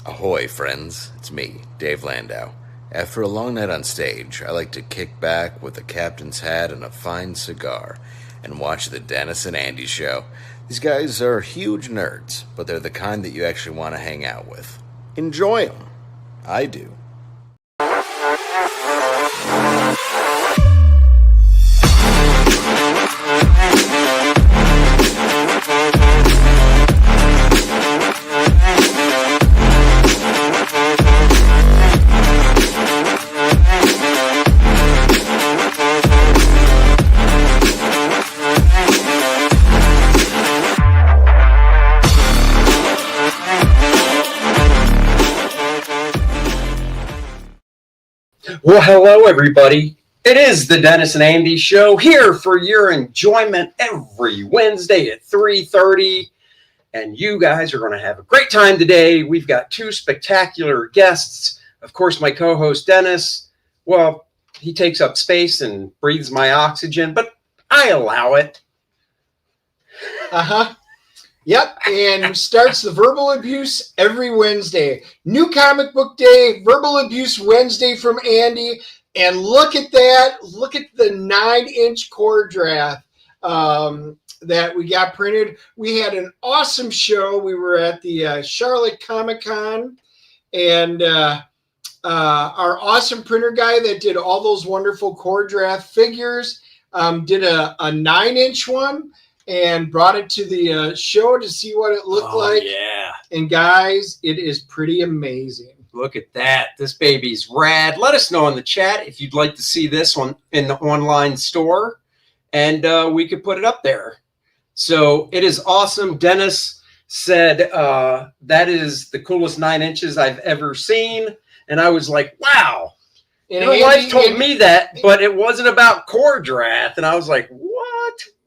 Ahoy, friends. It's me, Dave Landau. After a long night on stage, I like to kick back with a captain's hat and a fine cigar and watch the Dennis and Andy show. These guys are huge nerds, but they're the kind that you actually want to hang out with. Enjoy them. I do. Well, hello, everybody. It is the Dennis and Andy Show here for your enjoyment every Wednesday at 3:30. And you guys are going to have a great time today. We've got two spectacular guests. Of course, my co-host, Dennis. Well, he takes up space and breathes my oxygen, but I allow it. Yep, and starts the verbal abuse every Wednesday. New comic book day, verbal abuse Wednesday from Andy. And look at that. Look at the 9-inch core draft that we got printed. We had an awesome show. We were at the Charlotte Comic-Con. And our awesome printer guy that did all those wonderful core draft figures did a 9-inch one. And brought it to the show to see what it looked like. Yeah. And guys, it is pretty amazing. Look at that. This baby's rad. Let us know in the chat if you'd like to see this one in the online store. And we could put it up there. So it is awesome. Dennis said that is the coolest 9 inches I've ever seen. And I was like, wow. And my wife told me that, but it wasn't about core draft. And I was like, what?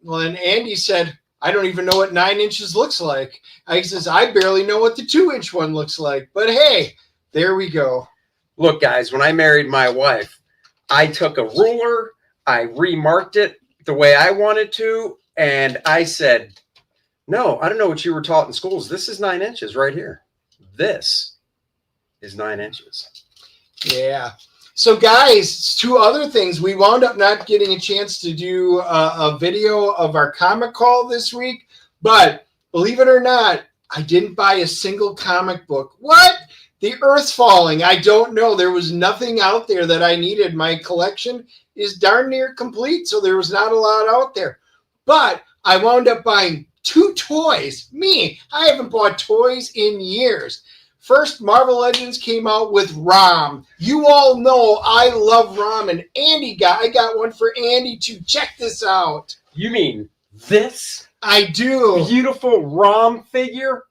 Well, and Andy said, I don't even know what 9 inches looks like. He says, I barely know what the 2-inch one looks like. But hey, there we go. Look, guys, when I married my wife, I took a ruler, I remarked it the way I wanted to, and I said, no, I don't know what you were taught in schools. This is 9 inches right here. This is 9 inches. Yeah. So, guys, two other things. We wound up not getting a chance to do a video of our comic haul this week, but believe it or not, I didn't buy a single comic book. What? The Earth's falling. I don't know. There was nothing out there that I needed. My collection is darn near complete, so there was not a lot out there. But I wound up buying 2 toys. Me, I haven't bought toys in years. First, Marvel Legends came out with Rom. You all know I love Rom, and I got one for Andy too. Check this out. You mean this? I do. Beautiful Rom figure?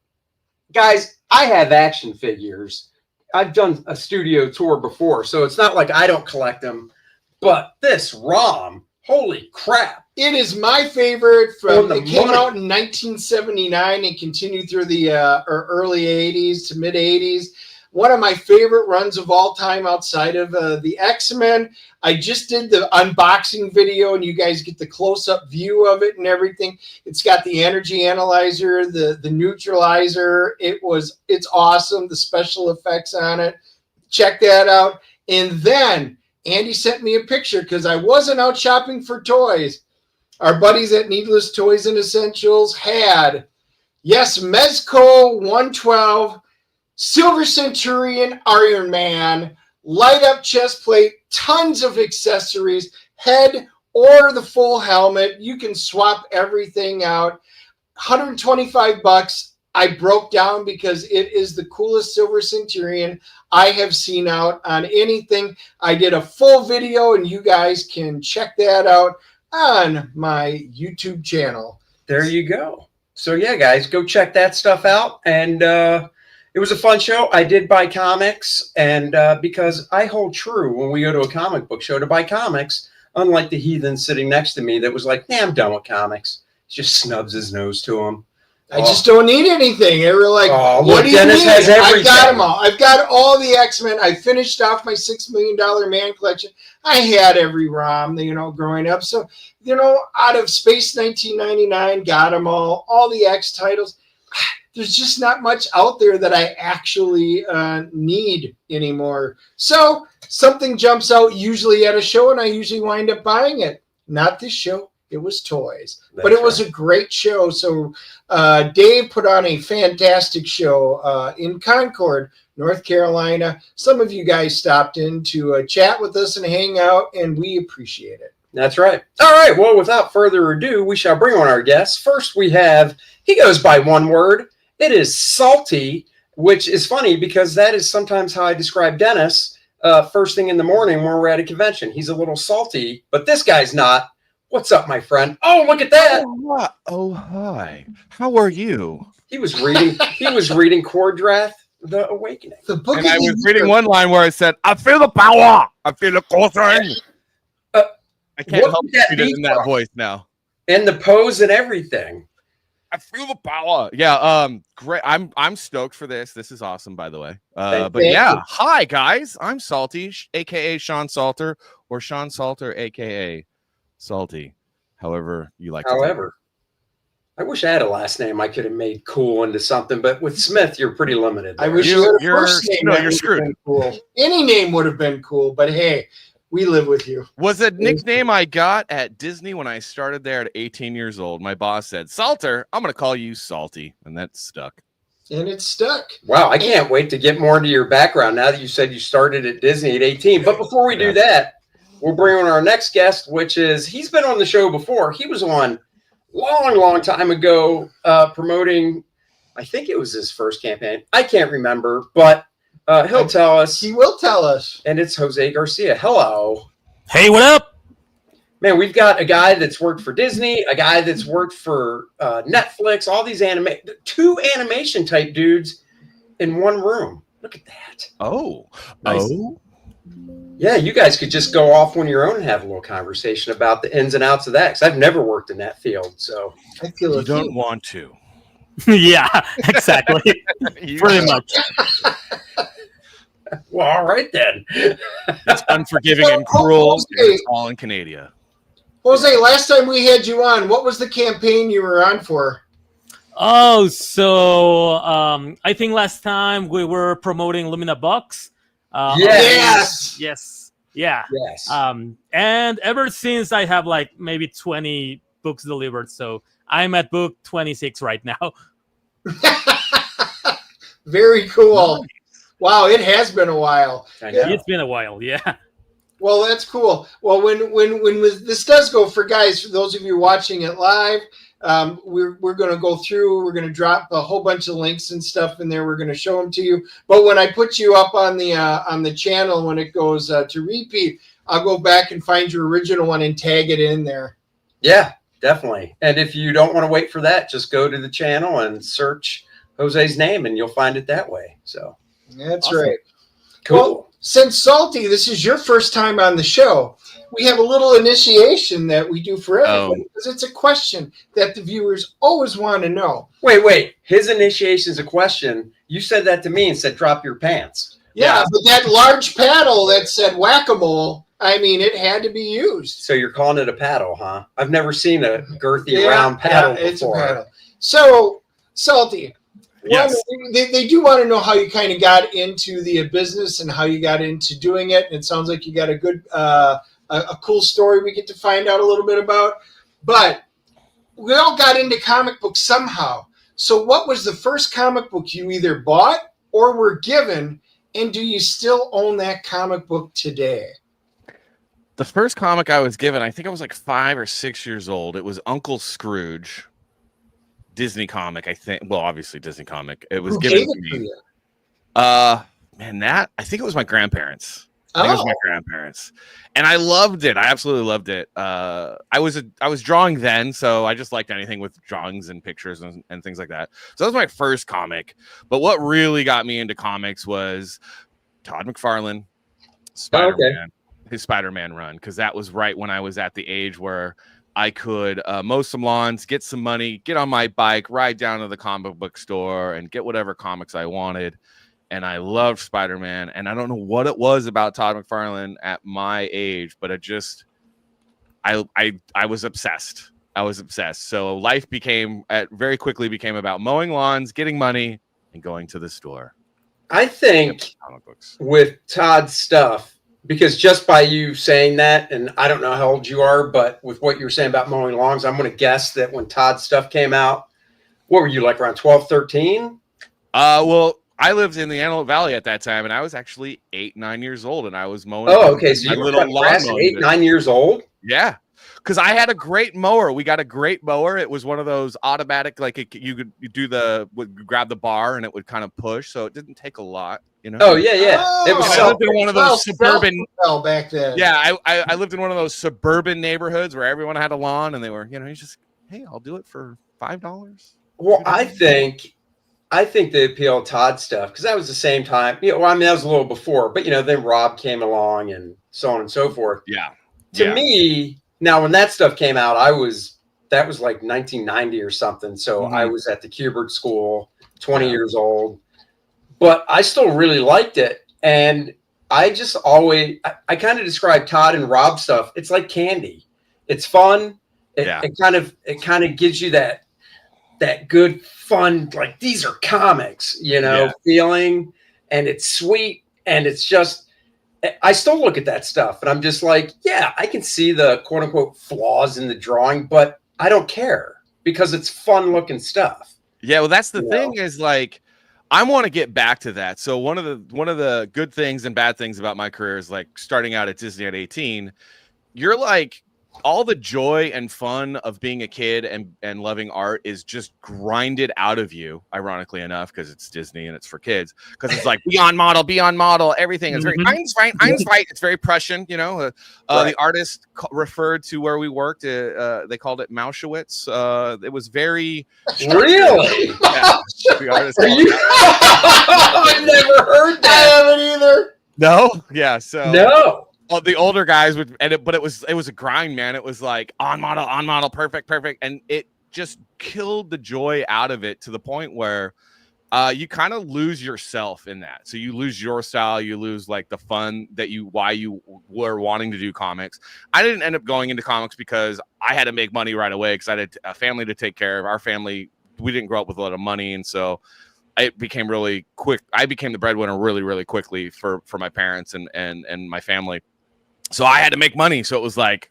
Guys, I have action figures. I've done a studio tour before, so it's not like I don't collect them. But this Rom, holy crap. It is my favorite. It came out in 1979 and continued through the early 80s to mid 80s. One of my favorite runs of all time outside of the X-Men. I just did the unboxing video, and you guys get the close-up view of it and everything. It's got the energy analyzer, the neutralizer. It's awesome. The special effects on it. Check that out. And then Andy sent me a picture because I wasn't out shopping for toys. Our buddies at Needless Toys and Essentials had, yes, Mezco 112, Silver Centurion Iron Man, light up chest plate, tons of accessories, head or the full helmet. You can swap everything out. $125. I broke down because it is the coolest Silver Centurion I have seen out on anything. I did a full video, and you guys can check that out on my YouTube channel. There you go. So yeah, guys, go check that stuff out. And it was a fun show. I did buy comics, and because I hold true when we go to a comic book show to buy comics, unlike the heathen sitting next to me that was like, I'm done with comics. He just snubs his nose to him. I just don't need anything. They were like, what do you Dennis need? Has everything. I've got them all. I've got all the X-Men. I finished off my $6 Million Man collection. I had every ROM, growing up. So, out of Space 1999, got them all the X titles. there's just not much out there that I actually need anymore. So something jumps out usually at a show, and I usually wind up buying it. Not this show. It was toys. But it was a great show. So Dave put on a fantastic show in Concord, North Carolina. Some of you guys stopped in to chat with us and hang out, and we appreciate it. That's right. All right. Well, without further ado, we shall bring on our guests. First, we have, he goes by one word. It is salty, which is funny because that is sometimes how I describe Dennis first thing in the morning when we're at a convention. He's a little salty, but this guy's not. What's up, my friend? Oh, look at that. Oh, hi. How are you? He was reading Cordrath, The Awakening. The book and I was reading one line where I said, I feel the power. I feel the coughing. I can't help read it in that voice now. And the pose and everything. I feel the power. Yeah, great. I'm stoked for this. This is awesome, by the way. But yeah, hi guys. I'm Salty, aka Sean Salter, or Sean Salter, aka Salty. However you like. However, I wish I had a last name I could have made cool into something, but with Smith, you're pretty limited. I wish you had a first name. No, you're screwed. Cool. Any name would have been cool, but hey. We live with you. Was a nickname I got at Disney when I started there at 18 years old. My boss said, Salter, I'm going to call you Salty. And that stuck. And it stuck. Wow. I can't wait to get more into your background now that you said you started at Disney at 18. But before we do that, we'll bring on our next guest, which is, he's been on the show before. He was on long time ago promoting, I think it was his first campaign. I can't remember, but he'll tell us. He will tell us. And it's Jose Garcia. Hello. Hey, what up? Man, we've got a guy that's worked for Disney, a guy that's worked for Netflix, all these two animation type dudes in one room. Look at that. Oh. Nice. Oh. Yeah, you guys could just go off on your own and have a little conversation about the ins and outs of that. Because I've never worked in that field. So I feel you don't want to. Yeah, exactly. Pretty much. Well, all right then. It's unforgiving and cruel. And it's all in Canada. Jose, last time we had you on, what was the campaign you were on for? Oh, so I think last time we were promoting Lumina Box. Yes. Yeah. Yes. And ever since I have like maybe 20 books delivered, so I'm at book 26 right now. Very cool. Wow, it has been a while. It's been a while, yeah. Well, that's cool. Well, when this does go for guys, for those of you watching it live, we're going to go through. We're going to drop a whole bunch of links and stuff in there. We're going to show them to you. But when I put you up on the channel, when it goes to repeat, I'll go back and find your original one and tag it in there. Yeah, definitely. And if you don't want to wait for that, just go to the channel and search Jose's name, and you'll find it that way. So. That's awesome. right. Cool. Well, since Salty, this is your first time on the show, we have a little initiation that we do for everybody because it's a question that the viewers always want to know. Wait. His initiation is a question. You said that to me and said, drop your pants. Yeah, but that large paddle that said whack-a-mole, I mean, it had to be used. So you're calling it a paddle, huh? I've never seen a girthy round paddle before. It's a paddle. So, Salty. Yes. They do want to know how you kind of got into the business and how you got into doing it. And it sounds like you got a good, a cool story we get to find out a little bit about. But we all got into comic books somehow. So what was the first comic book you either bought or were given? And do you still own that comic book today? The first comic I was given, I think I was like 5 or 6 years old. It was Uncle Scrooge. Disney comic, I think. Well, obviously Disney comic. It was given to me. Man, that I think it was my grandparents. I think it was my grandparents, and I loved it. I absolutely loved it. I was drawing then, so I just liked anything with drawings and pictures and things like that. So that was my first comic. But what really got me into comics was Todd McFarlane, Spider-Man, his Spider-Man run, because that was right when I was at the age where I could mow some lawns, get some money, get on my bike, ride down to the comic book store, and get whatever comics I wanted. And I loved Spider-Man. And I don't know what it was about Todd McFarlane at my age, but it just, I was obsessed. I was obsessed. So life very quickly became about mowing lawns, getting money, and going to the store. I think comic books with Todd's stuff, because just by you saying that, and I don't know how old you are, but with what you were saying about mowing lawns, I'm going to guess that when Todd's stuff came out, what were you, like around 12, 13? Well, I lived in the Antelope Valley at that time, and I was actually 8, 9 years old, and I was mowing. Oh, okay. So my you were little lawn grass at mowing 8, 9 years old? Yeah. Because I had a great mower. We got a great mower. It was one of those automatic, like you could grab the bar and it would kind of push, so it didn't take a lot, you know. Oh yeah. It was. I lived in one of those suburban. Back then. Yeah, I lived in one of those suburban neighborhoods where everyone had a lawn, and they were, you just, hey, I'll do it for $5. Well, I think the appeal of Todd stuff, because that was the same time. That was a little before, but then Rob came along and so on and so forth. Yeah. To me, now when that stuff came out, that was like 1990 or something. So I was at the Kubert School, 20 years old, but I still really liked it. And I just always, I kind of describe Todd and Rob stuff. It's like candy. It's fun. It kind of gives you that good fun, like these are comics, feeling, and it's sweet. And it's just, I still look at that stuff and I'm just like, yeah, I can see the quote unquote flaws in the drawing, but I don't care because it's fun looking stuff. Yeah. Well, that's the thing is like, I want to get back to that. So one of the good things and bad things about my career is like starting out at Disney at 18, you're like, all the joy and fun of being a kid and loving art is just grinded out of you, ironically enough, because it's Disney and it's for kids. Because it's like beyond model, everything is very Einstein. It's very Prussian, The artist referred to where we worked. They called it Mauschwitz. It was very really. Yeah, the artist. I've never heard that. I haven't either. No. Yeah. So no. Oh, the older guys would edit, but it was a grind, man. It was like on model, perfect, and it just killed the joy out of it to the point where you kind of lose yourself in that. So you lose your style, you lose like the fun that why you were wanting to do comics. I didn't end up going into comics because I had to make money right away because I had a family to take care of. Our family, we didn't grow up with a lot of money, and so it became really quick. I became the breadwinner really, really quickly for my parents and my family. So I had to make money. So it was like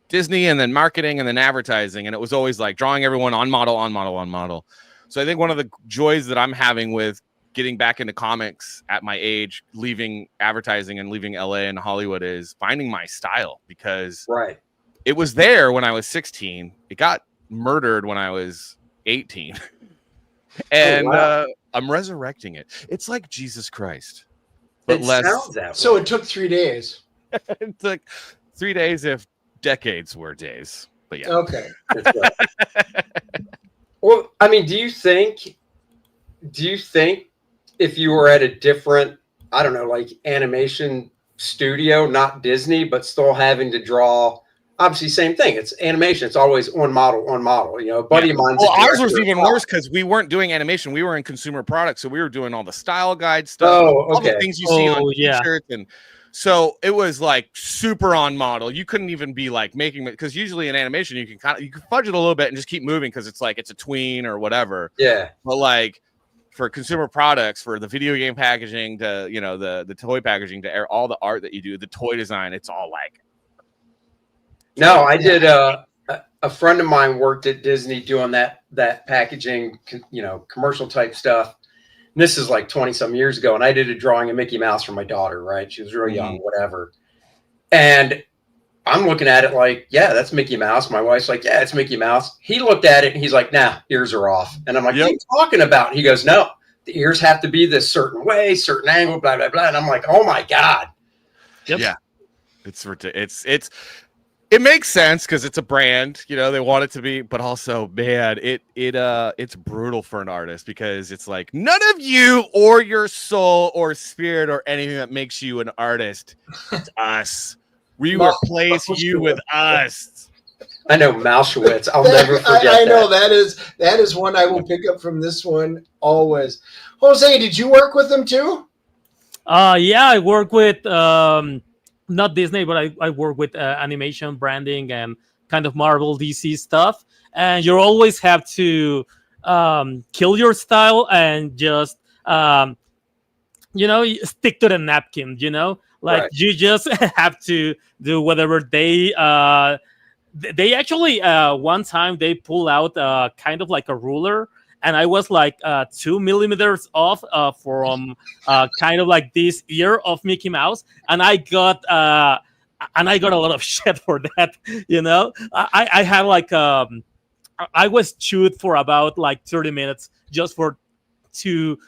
Disney and then marketing and then advertising. And it was always like drawing everyone on model. So I think one of the joys that I'm having with getting back into comics at my age, leaving advertising and leaving LA and Hollywood is finding my style, because it was there when I was 16. It got murdered when I was 18. And I'm resurrecting it. It's like Jesus Christ, but less. So it took 3 days. It took 3 days if decades were days, but yeah. Okay. Well, I mean, do you think if you were at a different, I don't know, like animation studio, not Disney, but still having to draw, obviously same thing. It's animation. It's always on model, a buddy of mine. Well, ours was even worse because we weren't doing animation. We were in consumer products. So we were doing all the style guide stuff. All the things you see on t-shirts and so it was like super on model. You couldn't even be like making it, because usually in animation you can fudge it a little bit and just keep moving because it's like it's a tween or whatever. Yeah. But like for consumer products, for the video game packaging to the toy packaging to all the art that you do, the toy design, it's all like. No, I did. A friend of mine worked at Disney doing that packaging, commercial type stuff. And this is like 20 some years ago. And I did a drawing of Mickey Mouse for my daughter, right? She was real young, whatever. And I'm looking at it like, yeah, that's Mickey Mouse. My wife's like, yeah, it's Mickey Mouse. He looked at it and he's like, nah, ears are off. And I'm like, what are you talking about? He goes, no, the ears have to be this certain way, certain angle, blah, blah, blah. And I'm like, oh my God. Yep. Yeah. It makes sense because it's a brand, they want it to be, but also, man, it's brutal for an artist because it's like none of you or your soul or spirit or anything that makes you an artist. It's us. We replace you with us. I know Mauschwitz. I'll never forget. I know that is one I will pick up from this one always. Jose, did you work with them too? Yeah, I work with not Disney, but I work with animation branding and kind of Marvel DC stuff, and you always have to kill your style and just stick to the napkin. Like you just have to do whatever they actually one time they pull out kind of like a ruler, and I was like 2 millimeters off from kind of like this ear of Mickey Mouse, and I got a lot of shit for that. I had like I was chewed for about like 30 minutes just for 2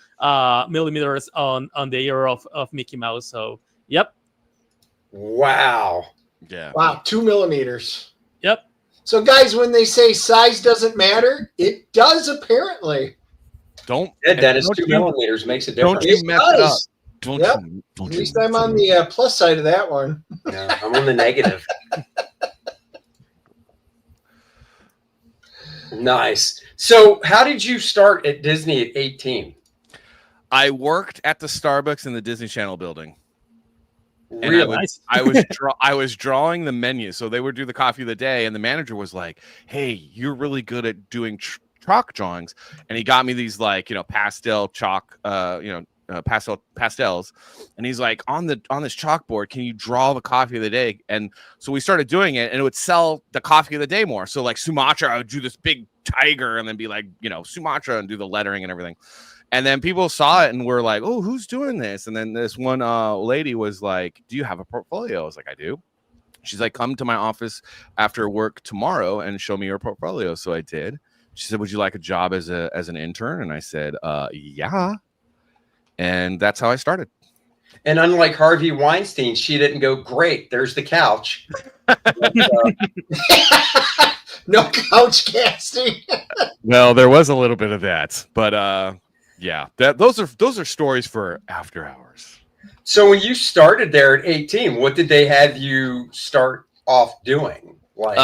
millimeters on the ear of Mickey Mouse. So yep. Wow. Yeah. Wow, 2 millimeters. Yep. So, guys, when they say size doesn't matter, it does apparently. Dennis, 2 millimeters makes a difference. Don't you mess it up. Don't Yep. Don't At least I'm on the plus side of that one. Yeah, I'm on the negative. Nice. So, how did you start at Disney at 18? I worked at the Starbucks in the Disney Channel building. And Really? I was drawing the menu. So they would do the coffee of the day, and the manager was like, "Hey, you're really good at doing chalk drawings." And he got me these pastel chalk, pastels. And he's like, on this chalkboard, can you draw the coffee of the day? And so we started doing it, and it would sell the coffee of the day more. So like Sumatra, I would do this big tiger and then be like, Sumatra, and do the lettering and everything. And then people saw it and were like, "Oh, who's doing this?" And then this one lady was like, "Do you have a portfolio?" I was like, "I do." She's like, "Come to my office after work tomorrow and show me your portfolio." So I did. She said, "Would you like a job as an intern?" And I said, "Yeah." And that's how I started. And unlike Harvey Weinstein, she didn't go, "Great, there's the couch." No couch casting. Well, there was a little bit of that, but yeah, those are stories for after hours. So when you started there at 18, what did they have you start off doing? Like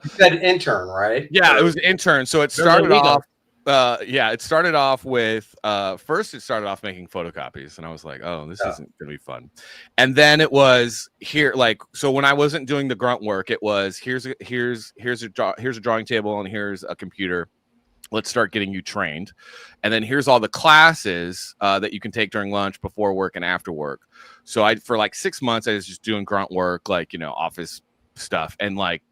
you said intern, right? Yeah, it was an intern. So it started off. It started off with first it started off making photocopies, and I was like, "Oh, this isn't gonna be fun." And then it was here, like, so when I wasn't doing the grunt work, it was here's a drawing table and here's a computer. Let's start getting you trained. And then here's all the classes that you can take during lunch, before work, and after work. So for like 6 months, I was just doing grunt work, like, office stuff, and like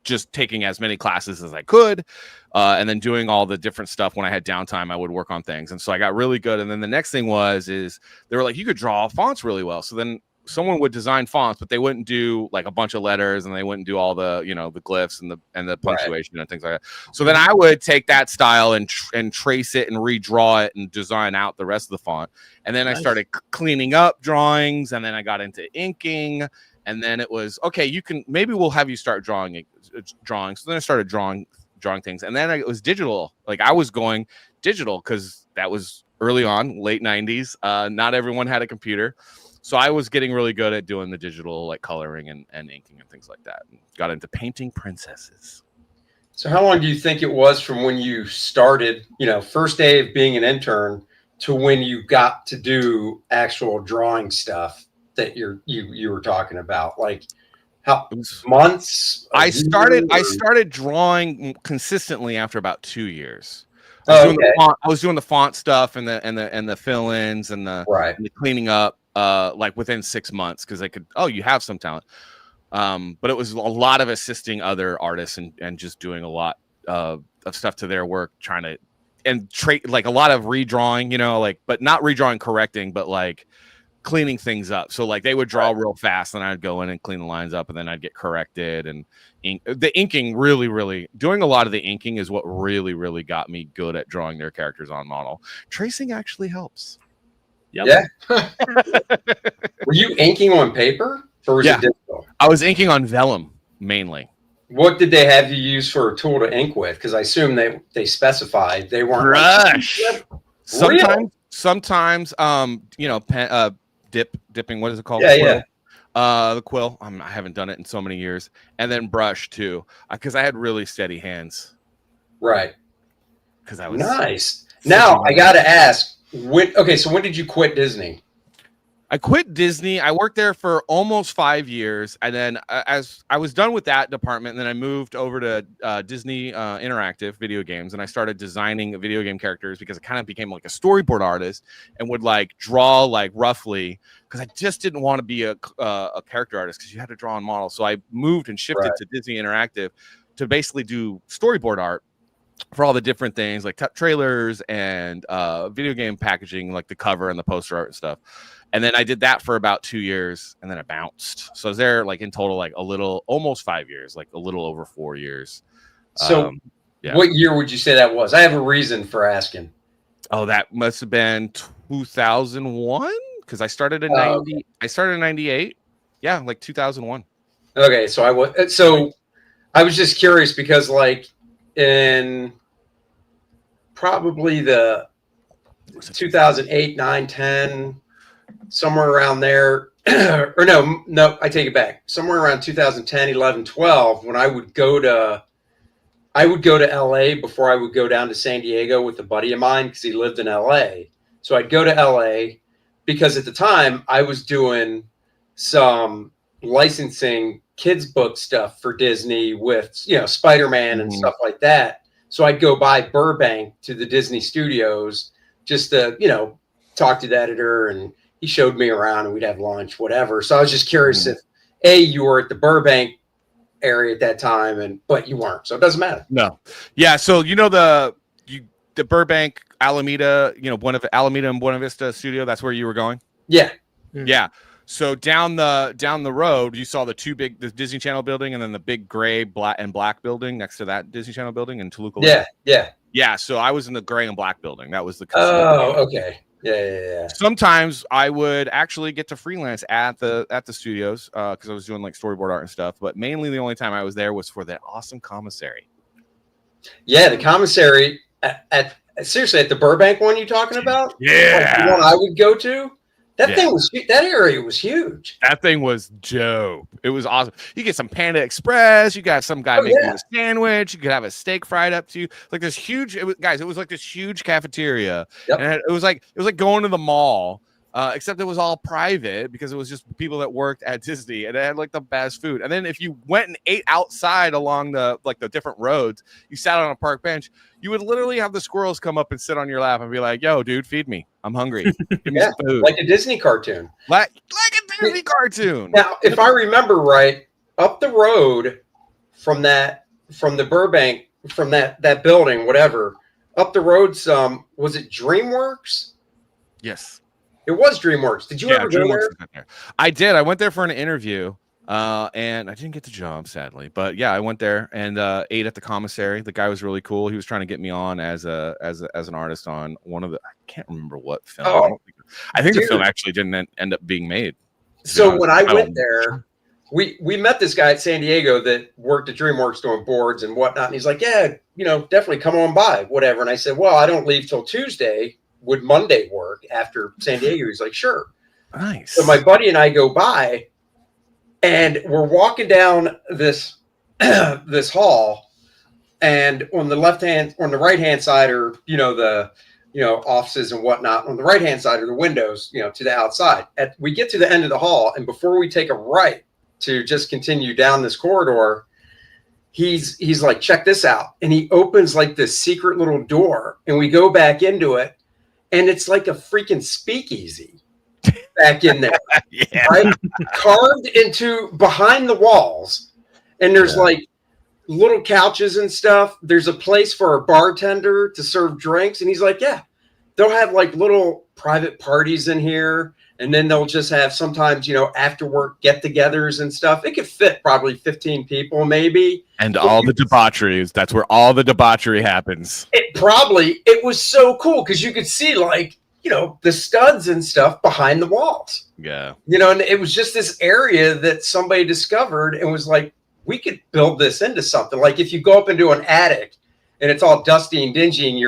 just taking as many classes as I could. And then doing all the different stuff. When I had downtime, I would work on things. And so I got really good. And then the next thing is they were like, you could draw fonts really well. So then someone would design fonts, but they wouldn't do like a bunch of letters, and they wouldn't do all the the glyphs and the punctuation and things like that. So then I would take that style and trace it and redraw it and design out the rest of the font. And then I started cleaning up drawings, and then I got into inking, and then it was okay. Maybe we'll have you start drawing. So then I started drawing things, and then it was digital. Like I was going digital because that was early on, late 90s. Not everyone had a computer. So I was getting really good at doing the digital, like coloring and inking and things like that. And got into painting princesses. So how long do you think it was from when you started, first day of being an intern, to when you got to do actual drawing stuff that you were talking about? Like how months? I started drawing consistently after about 2 years. I was doing the font stuff and the fill-ins and the cleaning up. Like within 6 months, because I could, you have some talent. But it was a lot of assisting other artists and just doing a lot of stuff to their work, trying to like a lot of redrawing, but not redrawing, correcting, but like cleaning things up. So like they would draw real fast, and I'd go in and clean the lines up, and then I'd get corrected. And the inking really doing a lot of the inking is what really got me good at drawing their characters on model. Tracing actually helps. Yep. Yeah. Were you inking on paper, or was it digital? I was inking on vellum mainly. What did they have you use for a tool to ink with? Because I assume they specified they weren't brush. Sometimes dipping. What is it called? Yeah. The quill. I haven't done it in so many years. And then brush too, because I had really steady hands. Right. Because I was nice. Now I got to ask. So when did you quit Disney? I quit Disney. I worked there for almost 5 years, and then as I was done with that department, and then I moved over to Disney Interactive video games, and I started designing video game characters because I kind of became like a storyboard artist and would like draw like roughly because I just didn't want to be a character artist because you had to draw on models. So I moved and shifted to Disney Interactive to basically do storyboard art for all the different things like trailers and video game packaging, like the cover and the poster art and stuff. And then I did that for about 2 years, and then I bounced. So I was there like in total, like almost 5 years, like a little over 4 years. So what year would you say that was? I have a reason for asking. Oh, that must have been 2001 because I started in 90. I started in 98. Yeah, like 2001. Okay, so I was just curious because like in probably the 2008, 9, 10, somewhere around there, or no, I take it back. Somewhere around 2010, 11, 12, when I would go to LA before I would go down to San Diego with a buddy of mine because he lived in LA. So I'd go to LA because at the time I was doing some licensing kids book stuff for Disney with, Spider-Man and stuff like that. So I'd go by Burbank to the Disney studios just to, talk to the editor, and he showed me around and we'd have lunch, whatever. So I was just curious if you were at the Burbank area at that time, but you weren't, so it doesn't matter. No, yeah. So the Burbank, Alameda, Alameda and Buena Vista studio. That's where you were going. Yeah, yeah. So down the road, you saw the Disney Channel building, and then the big gray, black building next to that Disney Channel building in Toluca. Yeah. So I was in the gray and black building. That was the. Oh, okay. Yeah. Sometimes I would actually get to freelance at the studios because I was doing like storyboard art and stuff. But mainly the only time I was there was for that awesome commissary. Yeah, the commissary at the Burbank one you talking about? Yeah, like the one I would go to. That area was huge. That thing was dope. It was awesome. You get some Panda Express. You got some guy making a sandwich. You could have a steak fried up to you. Like this huge, it was like this huge cafeteria. Yep. And it was like going to the mall, except it was all private because it was just people that worked at Disney, and it had like the best food. And then if you went and ate outside along the different roads, you sat on a park bench. You would literally have the squirrels come up and sit on your lap and be like, "Yo, dude, feed me. I'm hungry. Give me some food." Like a Disney cartoon. Like a Disney cartoon. Now, if I remember right, up the road from the Burbank, from that building, whatever, up the road was it DreamWorks? Yes. It was DreamWorks. Did you ever go there? I did. I went there for an interview. And I didn't get the job, sadly, but yeah, I went there and ate at the commissary. The guy was really cool. He was trying to get me on as an artist on one of the, I can't remember what film. I think the film actually didn't end up being made. So when I went there, we met this guy at San Diego that worked at DreamWorks doing boards and whatnot. And he's like, "Yeah, definitely come on by, whatever." And I said, "Well, I don't leave till Tuesday. Would Monday work after San Diego?" He's like, "Sure." Nice. So my buddy and I go by. And we're walking down this this hall, and on the right hand side are the offices and whatnot. On the right hand side are the windows, to the outside. We get to the end of the hall, and before we take a right to just continue down this corridor, he's like, "Check this out," and he opens like this secret little door, and we go back into it, and it's like a freaking speakeasy. Back in there, right? Carved into behind the walls, and there's like little couches and stuff. There's a place for a bartender to serve drinks, and he's like, "Yeah, they'll have like little private parties in here, and then they'll just have sometimes after work get-togethers and stuff. It could fit probably 15 people, maybe." And all the debauchery that's where all the debauchery happens. It was so cool because you could see like. The studs and stuff behind the walls. Yeah. And it was just this area that somebody discovered and was like, we could build this into something. Like if you go up into an attic and it's all dusty and dingy and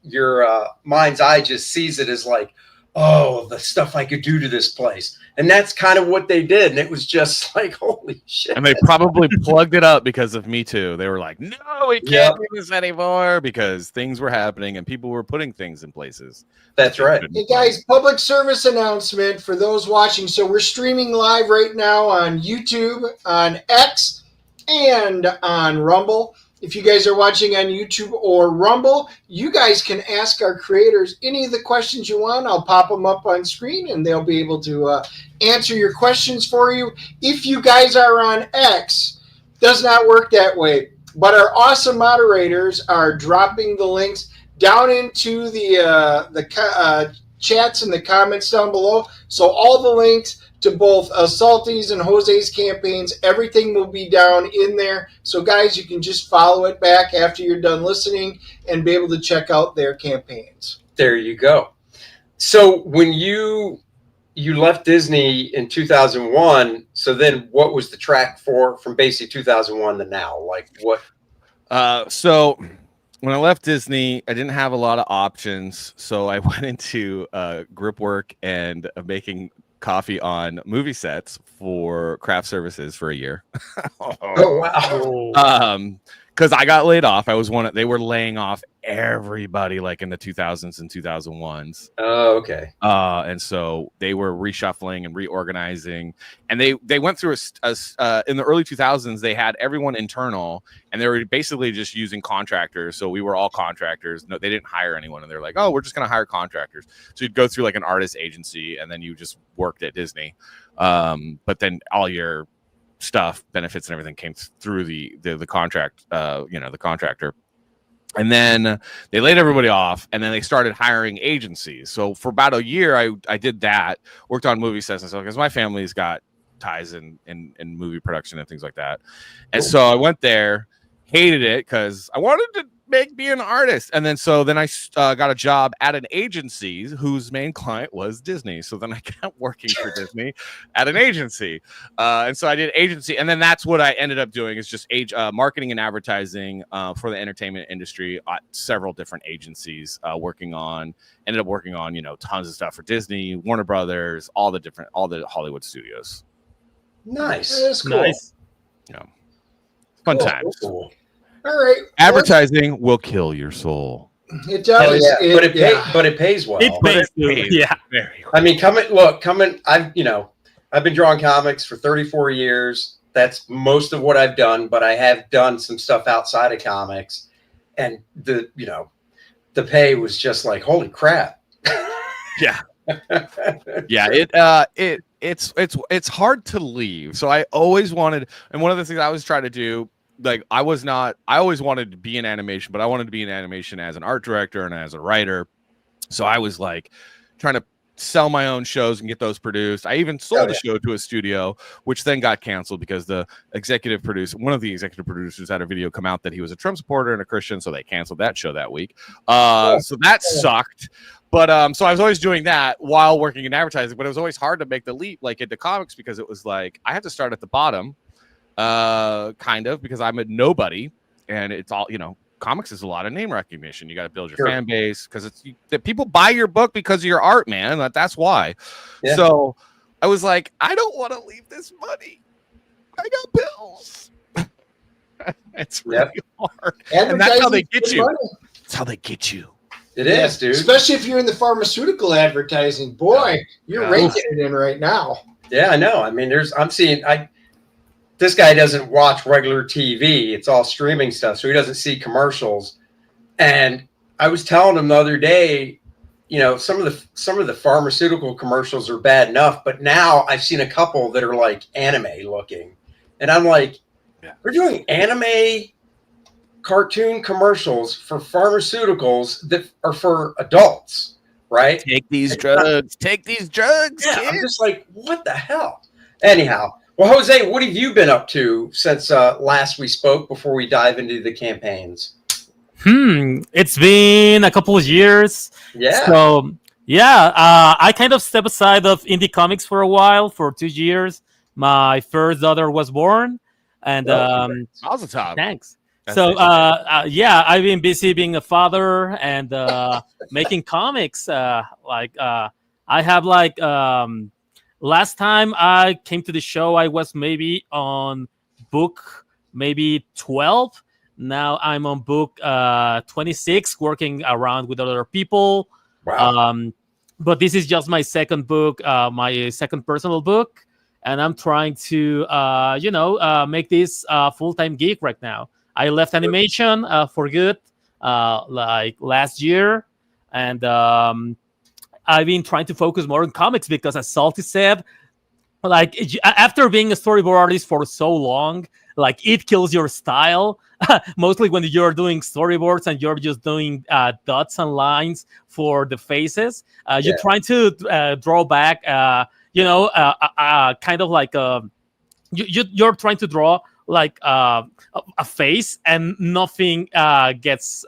your mind's eye just sees it as like, oh, the stuff I could do to this place. And that's kind of what they did. And it was just like, holy shit. And they probably plugged it up because of Me Too. They were like, no, we can't do this anymore because things were happening and people were putting things in places. That's right. Hey guys, public service announcement for those watching. So we're streaming live right now on YouTube, on X, and on Rumble. If you guys are watching on YouTube or Rumble, you guys can ask our creators any of the questions you want. I'll pop them up on screen and they'll be able to answer your questions for you. If you guys are on X, does not work that way. But our awesome moderators are dropping the links down into the chats and the comments down below. So all the links to both Salty's and Jose's campaigns, everything will be down in there. So guys, you can just follow it back after you're done listening and be able to check out their campaigns. There you go. So when you left Disney in 2001, so then what was the track from basically 2001 to now? Like what? So when I left Disney, I didn't have a lot of options. So I went into grip work and making coffee on movie sets for craft services for a year. Oh wow. Because I got laid off. They were laying off everybody like in the 2000s and 2001s. Oh, okay. And so they were reshuffling and reorganizing, and they went through in the early 2000s. They had everyone internal, and they were basically just using contractors. So we were all contractors. No, they didn't hire anyone, and they're like, "Oh, we're just going to hire contractors." So you'd go through like an artist agency, and then you just worked at Disney. But then all your stuff, benefits, and everything came through the contract. The contractor. And then they laid everybody off, and then they started hiring agencies. So for about a year, I did that, worked on movie sets and stuff, because my family's got ties in movie production and things like that. And so I went there, hated it because I wanted to be an artist. And then I got a job at an agency whose main client was Disney. So then I kept working for Disney at an agency. And so I did agency. And then that's what I ended up doing, is just marketing and advertising for the entertainment industry at several different agencies, ended up working on, tons of stuff for Disney, Warner Brothers, all the Hollywood studios. Nice. That's cool. Nice. Yeah. Fun times. Cool. All right. Advertising will kill your soul. It does. Yeah. But it pays well. It pays, yeah. Very well. I mean, I've been drawing comics for 34 years. That's most of what I've done, but I have done some stuff outside of comics, and the pay was just like, holy crap. Yeah. Yeah, it's hard to leave. So I always wanted, and one of the things I was trying to do, like I always wanted to be in animation, but I wanted to be in animation as an art director and as a writer. So I was like trying to sell my own shows and get those produced. I even sold a show to a studio, which then got canceled because one of the executive producers had a video come out that he was a Trump supporter and a Christian, so they canceled that show that week. So that sucked. But so I was always doing that while working in advertising, but it was always hard to make the leap like into comics, because it was like I had to start at the bottom, kind of, because I'm a nobody, and it's all, comics is a lot of name recognition. You got to build your fan base, because that people buy your book because of your art, man. That's why. Yeah. So I was like, I don't want to leave this money. I got bills. It's really hard, and that's how they get you. That's how they get you. It is, dude. Especially if you're in the pharmaceutical advertising. Boy, you're raking it in right now. Yeah, I know. I mean, this guy doesn't watch regular TV. It's all streaming stuff, so he doesn't see commercials. And I was telling him the other day, some of the pharmaceutical commercials are bad enough, but now I've seen a couple that are like anime looking. And I'm like, we're doing anime cartoon commercials for pharmaceuticals that are for adults, right? Take these drugs. Yeah, I'm just like, what the hell? Anyhow, well, Jose, what have you been up to since last we spoke, before we dive into the campaigns? It's been a couple of years. Yeah. So I kind of stepped aside of indie comics for a while, for 2 years. My first daughter was born, and Mazel thanks. So I've been busy being a father and making comics, I have like last time I came to the show, I was maybe on book maybe 12. Now I'm on book 26, working around with other people. Wow. But this is just my second book, my second personal book, and I'm trying to, make this full-time gig right now. I left animation for good, like last year, and I've been trying to focus more on comics because, as Salty said, like after being a storyboard artist for so long, like it kills your style. Mostly when you're doing storyboards and you're just doing dots and lines for the faces. You're trying to draw back, kind of like you're trying to draw like a face, and nothing gets.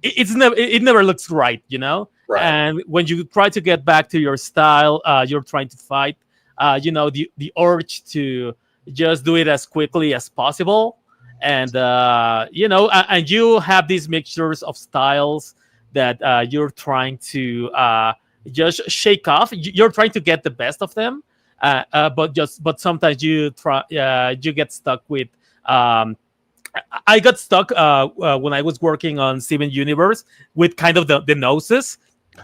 It never looks right, you know. Right. And when you try to get back to your style, you're trying to fight, the urge to just do it as quickly as possible. And and you have these mixtures of styles that you're trying to just shake off. You're trying to get the best of them, but sometimes you get stuck with. I got stuck when I was working on Steven Universe with kind of the noses.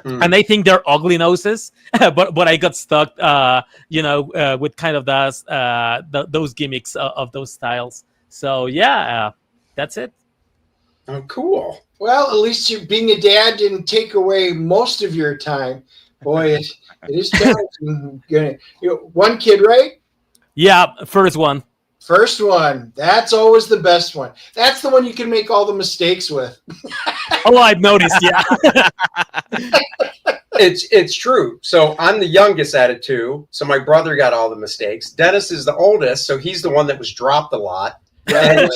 And I think they're ugly noses, but I got stuck, with kind of those gimmicks of those styles. So yeah, that's it. Oh, cool. Well, at least being a dad didn't take away most of your time. Boy, it is challenging. One kid, right? Yeah, first one. First one. That's always the best one. That's the one you can make all the mistakes with. Oh, I've noticed. Yeah. It's true. So I'm the youngest out of two. So my brother got all the mistakes. Dennis is the oldest, so he's the one that was dropped a lot. Yeah,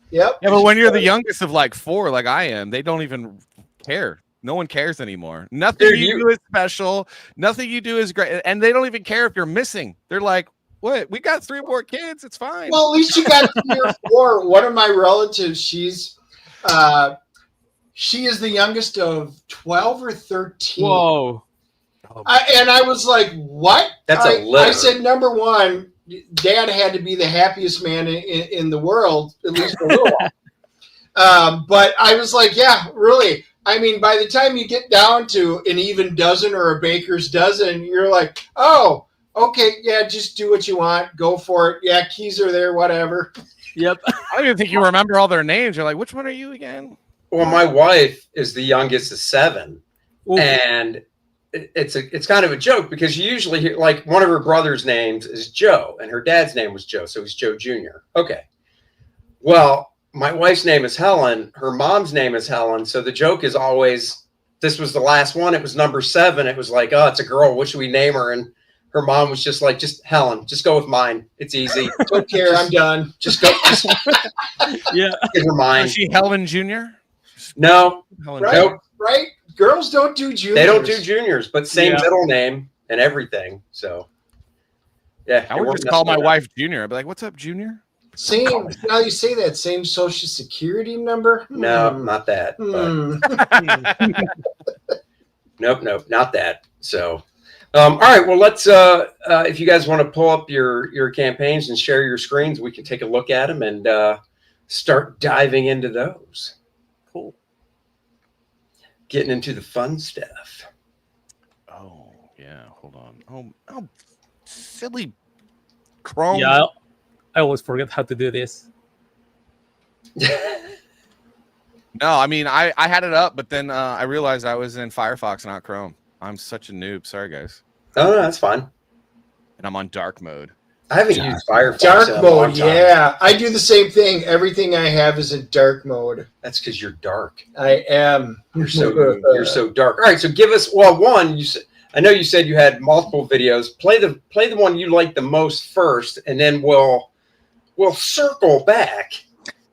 yep. Yeah, but when you're the youngest of like four, like I am, they don't even care. No one cares anymore. Nothing you do is special. Nothing you do is great. And they don't even care if you're missing. They're like, what? We got 3 more kids. It's fine. Well, at least you got 3 or 4. One of my relatives, she is the youngest of 12 or 13. Whoa. And I was like, what? That's a litter. I said, number one, Dad had to be the happiest man in the world, at least for a little while. But I was like, yeah, really. I mean, by the time you get down to an even dozen or a baker's dozen, you're like, oh, okay, yeah, just do what you want. Go for it. Yeah, keys are there, whatever. Yep. I don't even think you remember all their names. You're like, which one are you again? Well, my wife is the youngest of 7. Ooh. And it's kind of a joke because you usually hear, like, one of her brother's names is Joe and her dad's name was Joe. So he's Joe Jr. Okay. Well, my wife's name is Helen. Her mom's name is Helen. So the joke is always, this was the last one. It was number 7. It was like, oh, it's a girl. What should we name her? And her mom was just like, just Helen. Just go with mine. It's easy. Don't care. I'm done. Just go. Yeah. Give her mine. Is she Helen Jr.? No. Helen Right? Jr. Right? Girls don't do juniors. They don't do juniors, but same Yeah. middle name and everything. So, yeah. I would just call my wife Junior. I'd be like, what's up, Junior? Same. Now you say that, same social security number? No, not that. But nope, not that. So, all right. Well, let's. If you guys want to pull up your campaigns and share your screens, we can take a look at them and start diving into those. Cool. Getting into the fun stuff. Oh, yeah. Hold on. Oh, silly Chrome. Yeah, I always forget how to do this. No, I mean, I had it up, but then I realized I was in Firefox, not Chrome. I'm such a noob. Sorry, guys. Oh, no, that's fine. And I'm on dark mode. I haven't used Firefox. Dark in a long mode, time. yeah. I do the same thing. Everything I have is in dark mode. That's because you're dark. I am. You're so dark. All right, so give us one. You said, I know you said you had multiple videos. Play the one you like the most first, and then we'll circle back.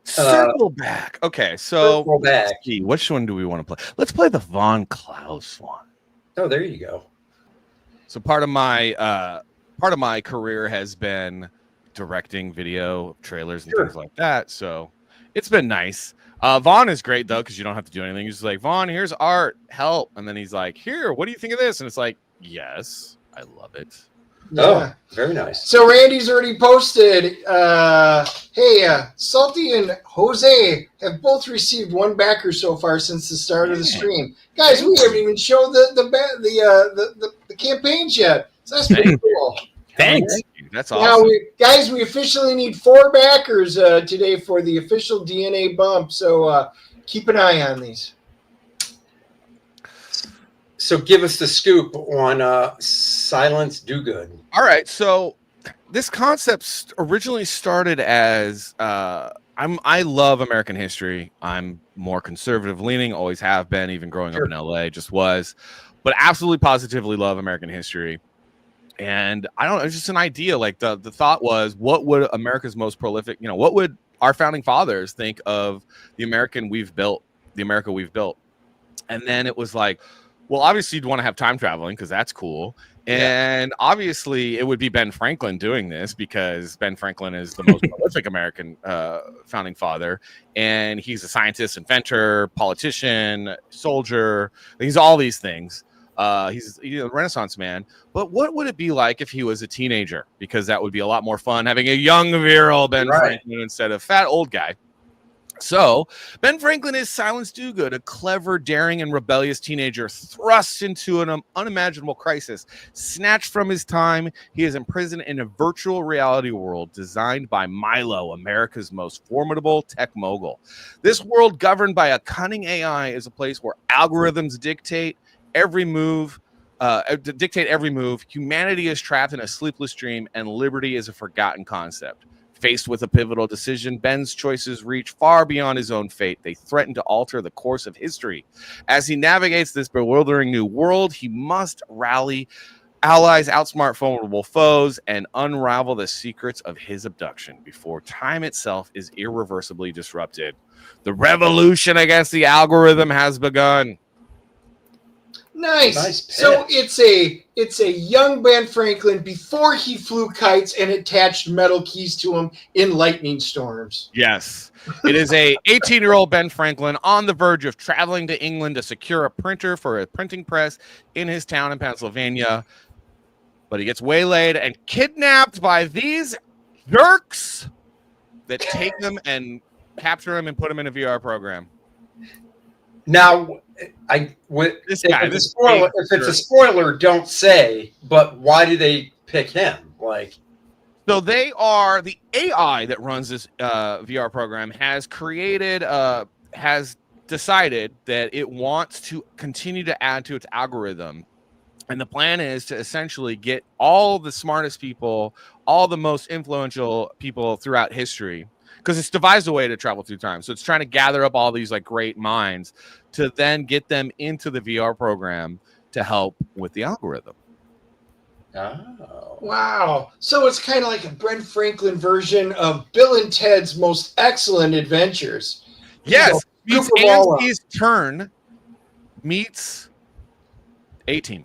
Circle back. Okay, so Circle back. let's see, which one do we want to play? Let's play the Von Klaus one. Oh, there you go. So part of my career has been directing video trailers and Sure. things like that. So It's been nice. Vaughn is great though, because you don't have to do anything. He's just like, Vaughn, here's art, help. And then he's like, here, what do you think of this? And it's like, yes, I love it. Yeah. Oh, very nice. So Randy's already posted. Hey, Salty and Jose have both received one backer so far since the start of the stream. Guys, we haven't even showed the campaigns yet. So that's pretty cool. Thanks. That's awesome. Now, we officially need 4 backers today for the official DNA bump. So keep an eye on these. So give us the scoop on Silence Do Good. All right, so this concept originally started as I love American history. I'm more conservative leaning, always have been, even growing up in LA, just was, but absolutely positively love American history. And I don't know, it's just an idea. Like the thought was, what would America's most prolific, what would our founding fathers think of the America we've built? And then it was like, well, obviously you'd want to have time traveling because that's cool. And obviously it would be Ben Franklin doing this because Ben Franklin is the most prolific American founding father. And he's a scientist, inventor, politician, soldier. He's all these things. He's a Renaissance man. But what would it be like if he was a teenager? Because that would be a lot more fun having a young, virile Ben Franklin instead of fat old guy. So Ben Franklin is Silence Dogood, a clever, daring, and rebellious teenager thrust into an unimaginable crisis. Snatched from his time, he is imprisoned in a virtual reality world designed by Milo, America's most formidable tech mogul. This world, governed by a cunning AI, is a place where algorithms dictate every move. Humanity is trapped in a sleepless dream, and liberty is a forgotten concept. Faced with a pivotal decision, Ben's choices reach far beyond his own fate. They threaten to alter the course of history. As he navigates this bewildering new world, he must rally allies, outsmart formidable foes, and unravel the secrets of his abduction before time itself is irreversibly disrupted. The revolution against the algorithm has begun. Nice. So it's a young Ben Franklin before he flew kites and attached metal keys to him in lightning storms. Yes. It is a 18-year-old Ben Franklin on the verge of traveling to England to secure a printer for a printing press in his town in Pennsylvania. But he gets waylaid and kidnapped by these jerks that take him and capture him and put him in a VR program. Now, if it's a spoiler, don't say. But why do they pick him? So they are the AI that runs this VR program has decided that it wants to continue to add to its algorithm. And the plan is to essentially get all the smartest people, all the most influential people throughout history, because it's devised a way to travel through time. So it's trying to gather up all these great minds to then get them into the VR program to help with the algorithm. Oh. Wow. So it's kind of like a Ben Franklin version of Bill and Ted's Most Excellent Adventures. Yes. Meets AMC's Turn meets A-Team.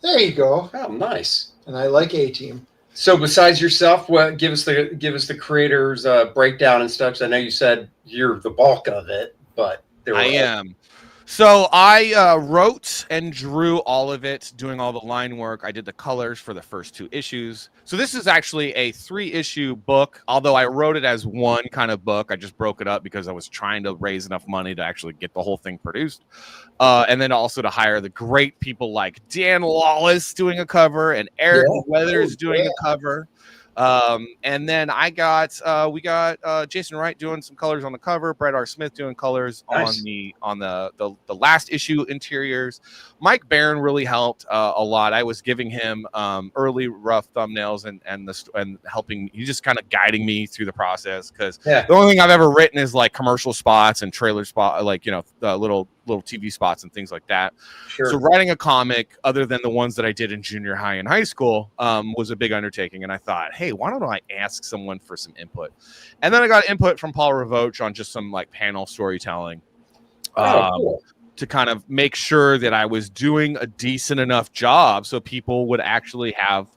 There you go. Oh, nice. And I like A-Team. So besides yourself, give us the creators breakdown and stuff. I know you said you're the bulk of it, but I am. So I wrote and drew all of it, doing all the line work. I did the colors for the first 2 issues. So this is actually a 3-issue book, although I wrote it as one kind of book. I just broke it up because I was trying to raise enough money to actually get the whole thing produced. And then also to hire the great people like Dan Lawless doing a cover and Eric Weathers doing a cover. And then we got Jason Wright doing some colors on the cover, Brett R. Smith doing colors on the last issue interiors. Mike Barron really helped a lot. I was giving him early rough thumbnails and helping. He's just kind of guiding me through the process, because the only thing I've ever written is commercial spots and trailer spot, little TV spots and things like that. Sure. So writing a comic, other than the ones that I did in junior high and high school, was a big undertaking. And I thought, hey, why don't I ask someone for some input? And then I got input from Paul Ravoch on just some panel storytelling. Cool. To kind of make sure that I was doing a decent enough job so people would actually have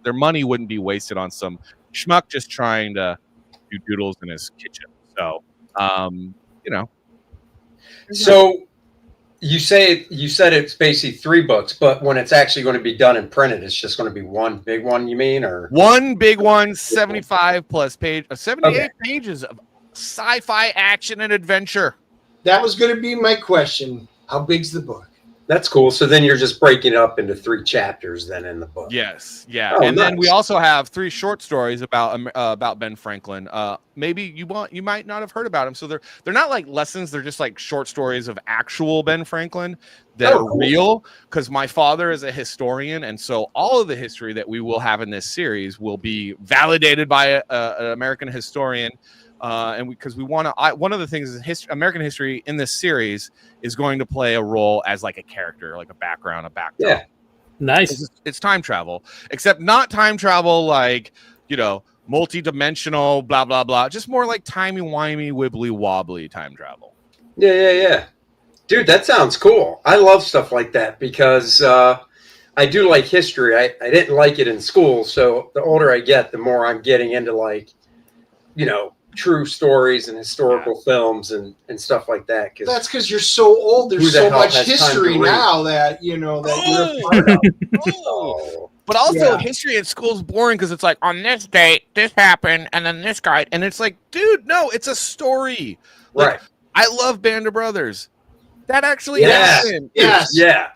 their money wouldn't be wasted on some schmuck just trying to do doodles in his kitchen. So, you know. So you said it's basically 3 books, but when it's actually going to be done and printed, it's just going to be one big one, you mean? Or one big one, 75 plus page, 78 pages of sci-fi action and adventure. That was going to be my question. How big's the book? That's cool. So then you're just breaking it up into 3 chapters then in the book. Yes, yeah. Oh, and nice. then we also have 3 short stories about Ben Franklin. Maybe you might not have heard about him. So they're not like lessons, they're just like short stories of actual Ben Franklin that are real, because my father is a historian, and so all of the history that we will have in this series will be validated by an American historian. And because we want to, one of the things is American history in this series is going to play a role as like a character, like a background, a backdrop. Yeah, Nice. It's time travel, except not time travel like, you know, multi-dimensional, blah blah blah. Just more like timey-wimey, wibbly-wobbly time travel. Yeah. Dude, that sounds cool. I love stuff like that because I do like history. I didn't like it in school, so the older I get, the more I'm getting into like, you know, true stories and historical films and stuff like that. That's because you're so old. There's so much history now that you're a part of. But also history in school is boring because it's like, on this date this happened and then this guy, and it's like, dude, no, it's a story. Like, right. I love Band of Brothers. That actually happened. Yes. Yeah.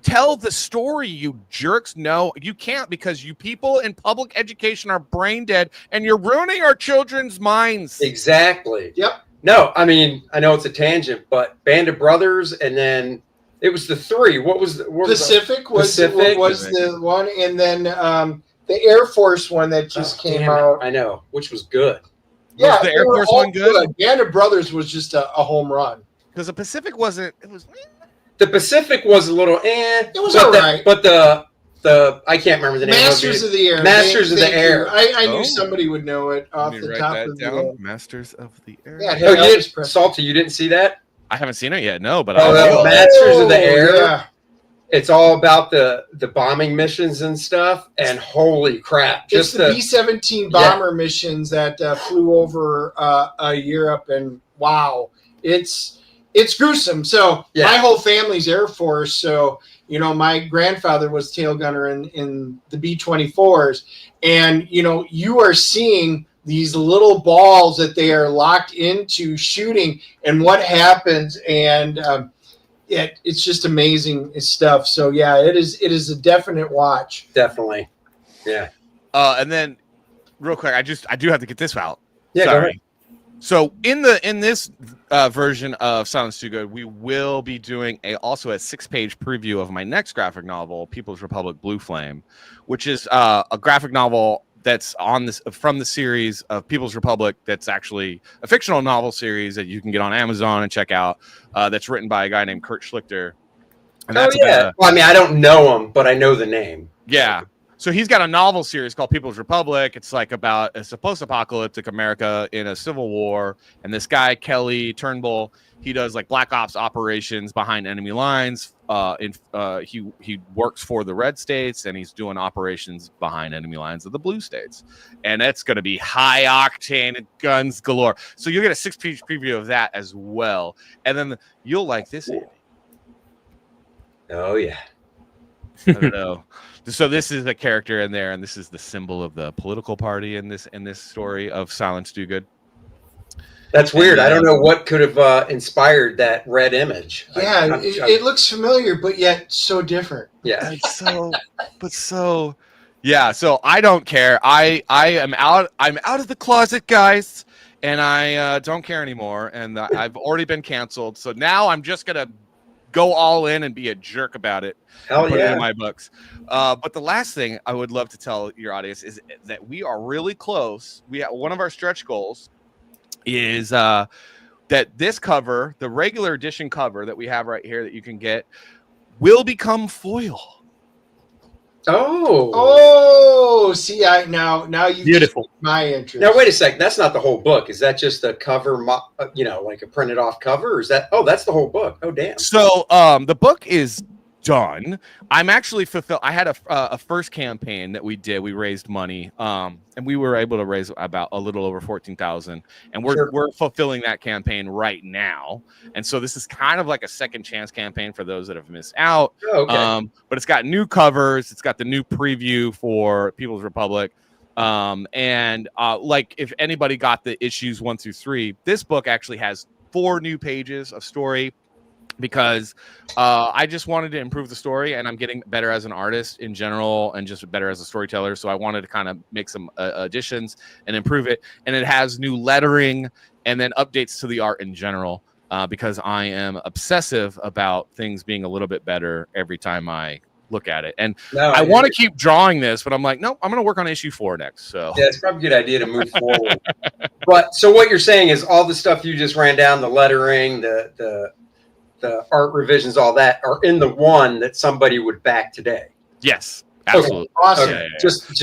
Tell the story, you jerks. No, you can't, because you people in public education are brain dead and you're ruining our children's minds. Exactly. Yep. No, I mean, I know it's a tangent, but Band of Brothers, and then it was the 3. What was the Pacific was the one, and then the Air Force one that just came out. I know, which was good. Yeah, was the Air Force one good? Band of Brothers was just a home run. Because the Pacific wasn't. It was. The Pacific was a little It was all right. But the I can't remember the name. Masters of the Air. Masters of the Air. I knew somebody would know it off the top of the head. Masters of the Air. Yeah, you didn't, Salty, you didn't see that? I haven't seen it yet. No, but Masters of the Air. Yeah. It's all about the bombing missions and stuff. And holy crap! It's the B-17 bomber missions that flew over Europe, and wow, it's gruesome. So my whole family's Air Force. So, you know, my grandfather was tail gunner in the B-24s. And, you know, you are seeing these little balls that they are locked into shooting and what happens. And it's just amazing stuff. So, yeah, it is a definite watch. Definitely. Yeah. And then real quick, I do have to get this out. Yeah, sorry. Go ahead. So in this version of Silence Too Good, we will be doing also a 6-page preview of my next graphic novel, People's Republic Blue Flame, which is a graphic novel that's from the series of People's Republic. That's actually a fictional novel series that you can get on Amazon and check out. That's written by a guy named Kurt Schlichter. And well, I mean, I don't know him, but I know the name. Yeah. So he's got a novel series called People's Republic. It's like about a post-apocalyptic America in a civil war. And this guy, Kelly Turnbull, he does like black ops operations behind enemy lines. He works for the red states, and he's doing operations behind enemy lines of the blue states. And it's going to be high octane and guns galore. So you'll get a 6-page preview of that as well. And then you'll like this, Andy. Oh, yeah. I don't know. So this is a character in there, and this is the symbol of the political party in this story of Silence Do Good. That's weird. I don't know what could have inspired that red image. Yeah, it looks familiar, but yet so different. Yeah. Yeah. So I don't care. I am out. I'm out of the closet, guys, and I don't care anymore. And I've already been canceled. So now I'm just gonna go all in and be a jerk about it. Hell put yeah. it in my books. But the last thing I would love to tell your audience is that we are really close. We have one of our stretch goals is that this cover, the regular edition cover that we have right here that you can get, will become foil. See, now you beautiful my interest. Now wait a second, that's not the whole book. Is that just a cover, like a printed off cover, or is that? Oh, that's the whole book. Oh, damn. So the book is done. I'm actually fulfilled. I had a first campaign that we did. We raised money, and we were able to raise about a little over 14,000, and we're fulfilling that campaign right now. And so this is kind of like a second chance campaign for those that have missed out. Okay. But it's got new covers. It's got the new preview for People's Republic. And like if anybody got the issues 1 through 3, this book actually has 4 new pages of story, because I just wanted to improve the story, and I'm getting better as an artist in general and just better as a storyteller. So I wanted to kind of make some additions and improve it. And it has new lettering and then updates to the art in general, because I am obsessive about things being a little bit better every time I look at it. And I want to keep drawing this, but I'm like, nope, I'm going to work on issue 4 next. So yeah, it's probably a good idea to move forward. But so what you're saying is all the stuff you just ran down, the lettering, the art revisions, all that are in the one that somebody would back today. Yes, absolutely. Okay. Awesome. Yeah. Just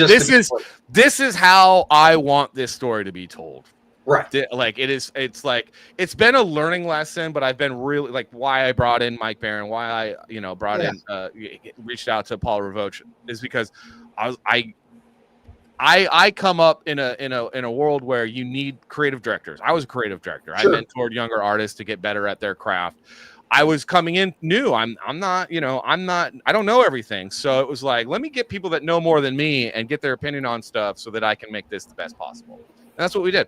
this is how I want this story to be told. Right. Like it's been a learning lesson, but I've been really like why I brought in Mike Barron, why I brought in reached out to Paul Ravoch is because I come up in a world where you need creative directors. I was a creative director. Sure. I mentored younger artists to get better at their craft. I was coming in new. I don't know everything. So it was like, let me get people that know more than me and get their opinion on stuff so that I can make this the best possible. And that's what we did.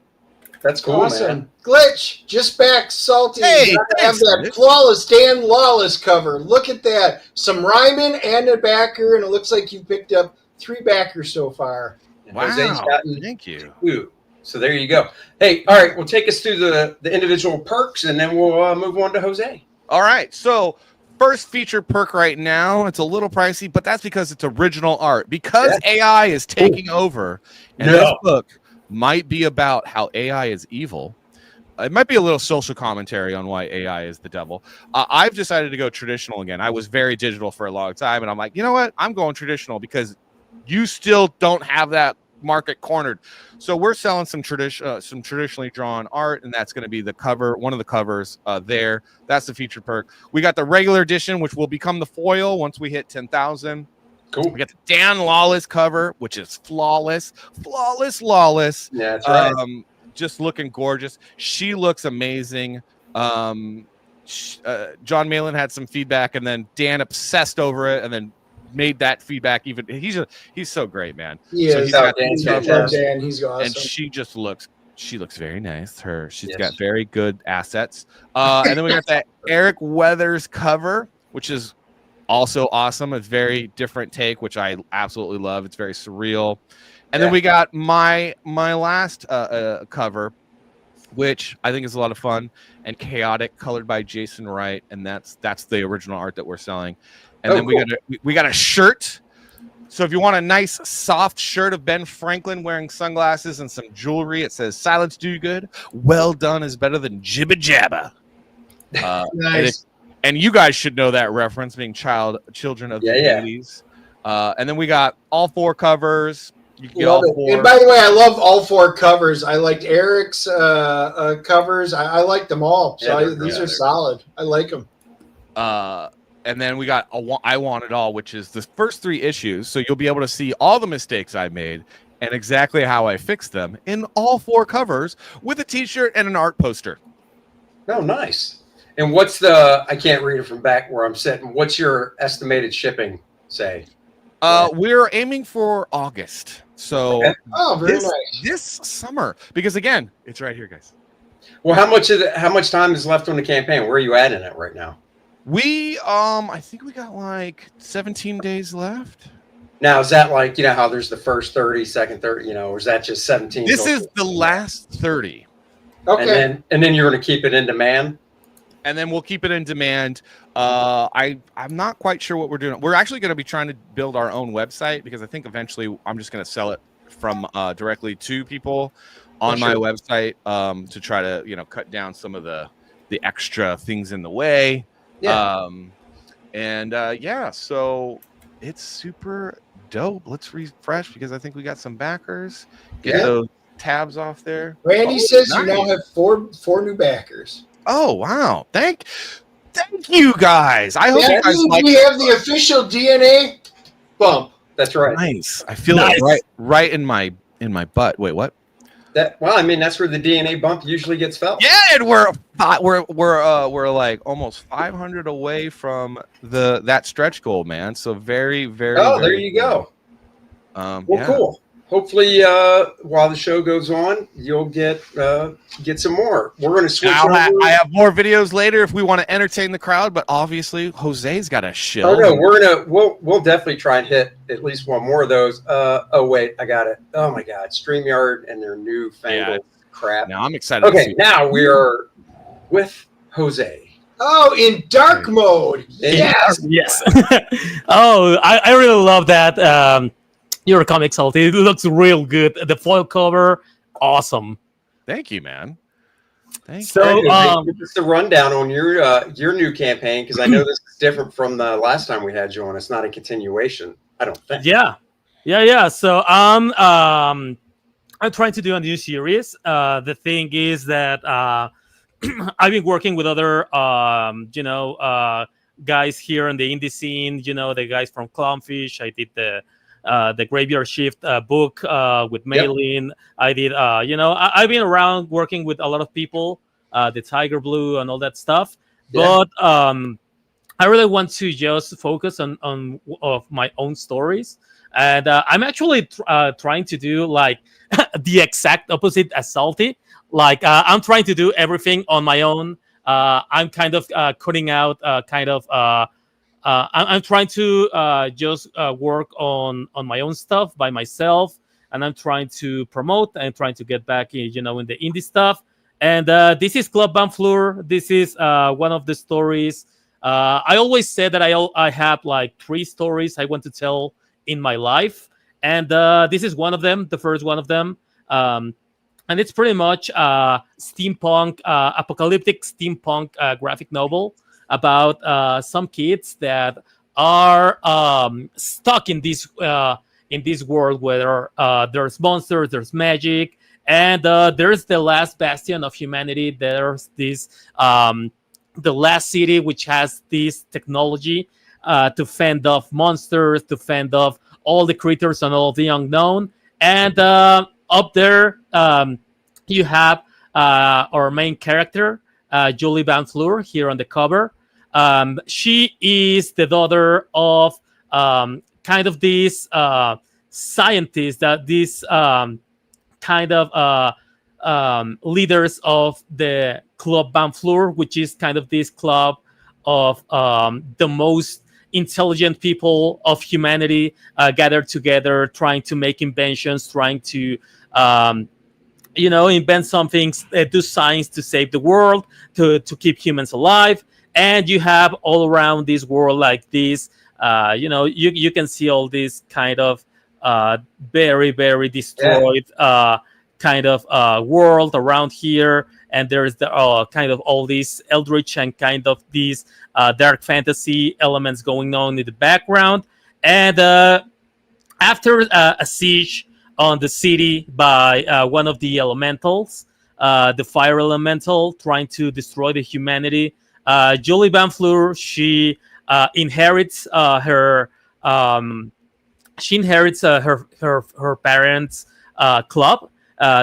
That's cool, awesome. Man. Glitch, just back, Salty. Hey, have that flawless Dan Lawless cover. Look at that. Some Ryman and a backer, and it looks like you picked up 3 backers so far. Wow. Thank you. 2. So there you go. Hey, all right. Well, take us through the individual perks, and then we'll move on to Jose. All right. So first feature perk right now, it's a little pricey, but that's because it's original art. Because AI is taking over, and this book might be about how AI is evil. It might be a little social commentary on why AI is the devil. I've decided to go traditional again. I was very digital for a long time, and I'm like, you know what? I'm going traditional because you still don't have that market cornered. So we're selling some traditionally drawn art, and that's going to be the cover, one of the covers there. That's the feature perk. We got the regular edition, which will become the foil once we hit 10,000. Cool. We got the Dan Lawless cover, which is flawless. Yeah, that's right. Just looking gorgeous. She looks amazing. John Malin had some feedback, and then Dan obsessed over it, and then made that feedback even. He's so great, man. Yeah, so he's awesome. And she looks very nice. She's got very good assets. And then we got that Eric Weathers cover, which is also awesome. A very different take, which I absolutely love. It's very surreal. And then we got my last cover, which I think is a lot of fun and chaotic, colored by Jason Wright, and that's the original art that we're selling. And then we got a shirt. So if you want a nice soft shirt of Ben Franklin wearing sunglasses and some jewelry, it says "Silence do good. Well done is better than jibba jabba." Nice. And you guys should know that reference, being children of the 80s. And then we got all 4 covers. You can get all 4. And by the way, I love all 4 covers. I liked Eric's covers. I liked them all. So these are solid. I like them. And then we got I Want It All, which is the first 3 issues. So you'll be able to see all the mistakes I made and exactly how I fixed them in all 4 covers with a T-shirt and an art poster. Oh, nice. And what's I can't read it from back where I'm sitting. What's your estimated shipping, say? We're aiming for August. So very nice. This summer, because again, it's right here, guys. Well, how much time is left on the campaign? Where are you at in it right now? We I think we got like 17 days left. Now, is that like, how there's the first 30, second 30, or is that just 17? This is the last 30. Okay. And then you're going to keep it in demand? And then we'll keep it in demand. I'm not quite sure what we're doing. We're actually going to be trying to build our own website, because I think eventually I'm just going to sell it from directly to people on my website to try to, cut down some of the extra things in the way. Yeah. So it's super dope. Let's refresh, because I think we got some backers. Get those tabs off there. Randy says nice. You now have four new backers. Oh, wow. Thank you guys. I hope you That guys means like we have the official DNA bump. That's right. Nice. I feel Nice. it right in my butt. Wait, what? Well, I mean, that's where the DNA bump usually gets felt. Yeah, and we're like almost 500 away from that stretch goal, man. So very, very. Oh, there very you go. Well, Well, cool. Hopefully, while the show goes on, you'll get some more. We're going to switch over. I have more videos later if we want to entertain the crowd, but obviously Jose's got a shill. Oh no, we'll definitely try and hit at least one more of those. Oh wait, I got it. Oh my God, StreamYard and their new fangled crap. Now I'm excited. Okay, now we are with Jose. Oh, in dark mode. Yes. Yes. Oh, I really love that. Your comic, Salty. It looks real good. The foil cover, awesome. Thank you, man. Thank So, give us the rundown on your new campaign, because I know this is different from the last time we had you on. It's not a continuation, I don't think. Yeah. So I'm trying to do a new series. The thing is that I've been working with other guys here in the indie scene. The guys from Clownfish. I did the Graveyard Shift book with Maylin. Yep. I did I've been around working with a lot of people, the Tiger Blue and all that stuff. Yeah. But I really want to just focus on of my own stories. And I'm actually trying to do like the exact opposite as Salty. Like I'm trying to do everything on my own. I'm kind of cutting out I'm trying to just work on my own stuff by myself, and I'm trying to promote and trying to get back in the indie stuff. And this is Club Van Fleur. This is one of the stories. I always said that I have like 3 stories I want to tell in my life, and this is one of them, the first one of them. And it's pretty much steampunk, apocalyptic steampunk graphic novel about some kids that are stuck in this world where there's monsters, there's magic, and there's the last bastion of humanity. There's this the last city which has this technology to fend off monsters, to fend off all the creatures and all the unknown. And up there, you have our main character, Julie Van Fleur, here on the cover. She is the daughter of kind of this scientist, that this kind of leaders of the Club Van Fleur, which is kind of this club of the most intelligent people of humanity gathered together, trying to make inventions, trying to invent some things, do science to save the world, to keep humans alive. And you have all around this world like this, you can see all this kind of very, very destroyed kind of world around here. And there's the kind of all these eldritch and kind of these dark fantasy elements going on in the background. And after a siege on the city by one of the elementals, the fire elemental, trying to destroy the humanity, Julie Van Fleur, she inherits her parents' club.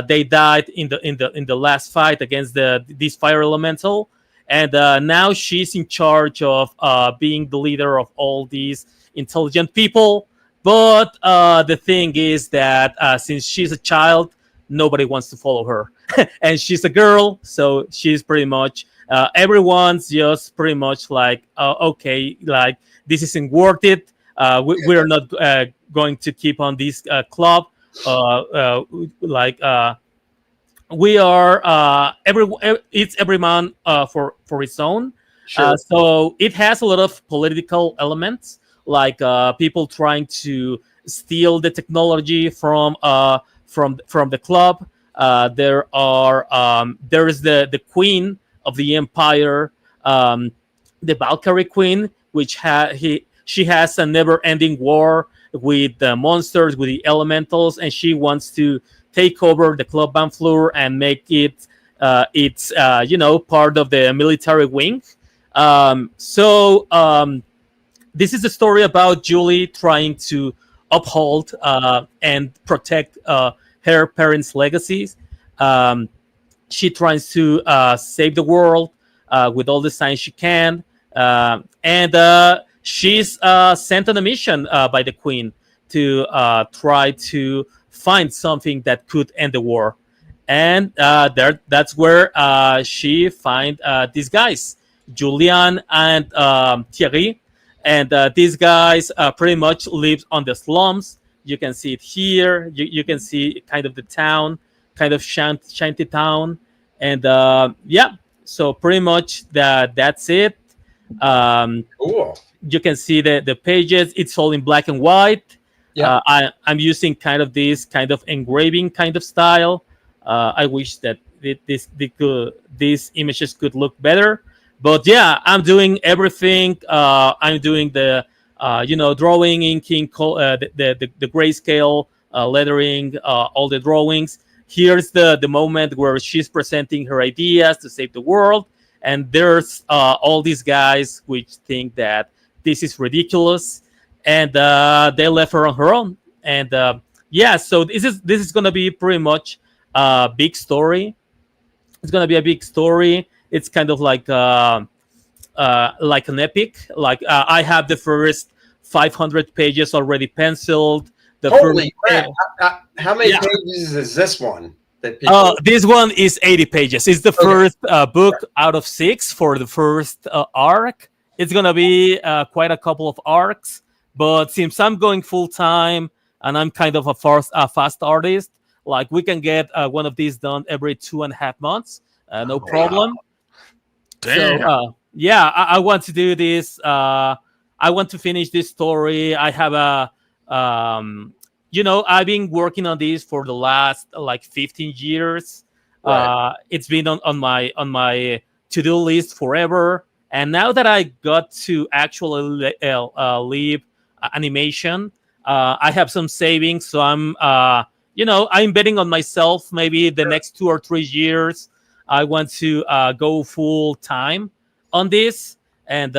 They died in the last fight against this fire elemental, and now she's in charge of being the leader of all these intelligent people. But the thing is that since she's a child, nobody wants to follow her, and she's a girl, so she's pretty much everyone's just pretty much like, okay, like this isn't worth it. We're not going to keep on this club. We are it's every man for his own. Sure. So it has a lot of political elements, like people trying to steal the technology from the club. There is the queen of the empire, the Valkyrie queen, which she has a never-ending war with the monsters, with the elementals, and she wants to take over the Club Van Fleur and make it its part of the military wing. This is a story about Julie trying to uphold and protect her parents' legacies. Um, she tries to save the world with all the science she can, and she's sent on a mission by the Queen to try to find something that could end the war. And that's where she find these guys, Julian and Thierry, and these guys pretty much live on the slums. You can see it here. You can see kind of the town, kind of shanty town, and so pretty much that's it. Cool. You can see the pages. It's all in black and white. Yeah. I'm using kind of this kind of engraving kind of style. I wish that these images could look better, but yeah, I'm doing everything. I'm doing the drawing, inking, the grayscale, lettering, all the drawings. Here's the moment where she's presenting her ideas to save the world, and there's all these guys which think that this is ridiculous, and they left her on her own. And so this is gonna be pretty much a big story. It's gonna be a big story. It's kind of like an epic. Like I have the first 500 pages already penciled. Holy crap! How many pages is this one? This one is 80 pages. It's the first book out of 6 for the first arc. It's gonna be quite a couple of arcs, but since I'm going full time and I'm kind of a fast artist, like we can get one of these done every 2.5 months, no problem. Damn. So I want to do this. I want to finish this story. I have a I've been working on this for the last like 15 years. Right. It's been on my to-do list forever. And now that I got to actually leave animation, I have some savings. So I'm betting on myself. Maybe the next 2 or 3 years, I want to go full time on this. And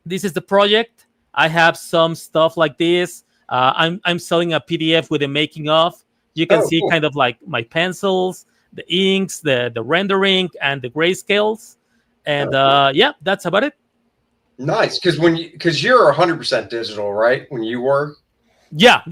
this is the project. I have some stuff like this. I'm selling a PDF with the making of. You can see kind of like my pencils, the inks, the rendering, and the grayscales. And that's about it. Nice, because you're 100% digital, right? When you work. Yeah.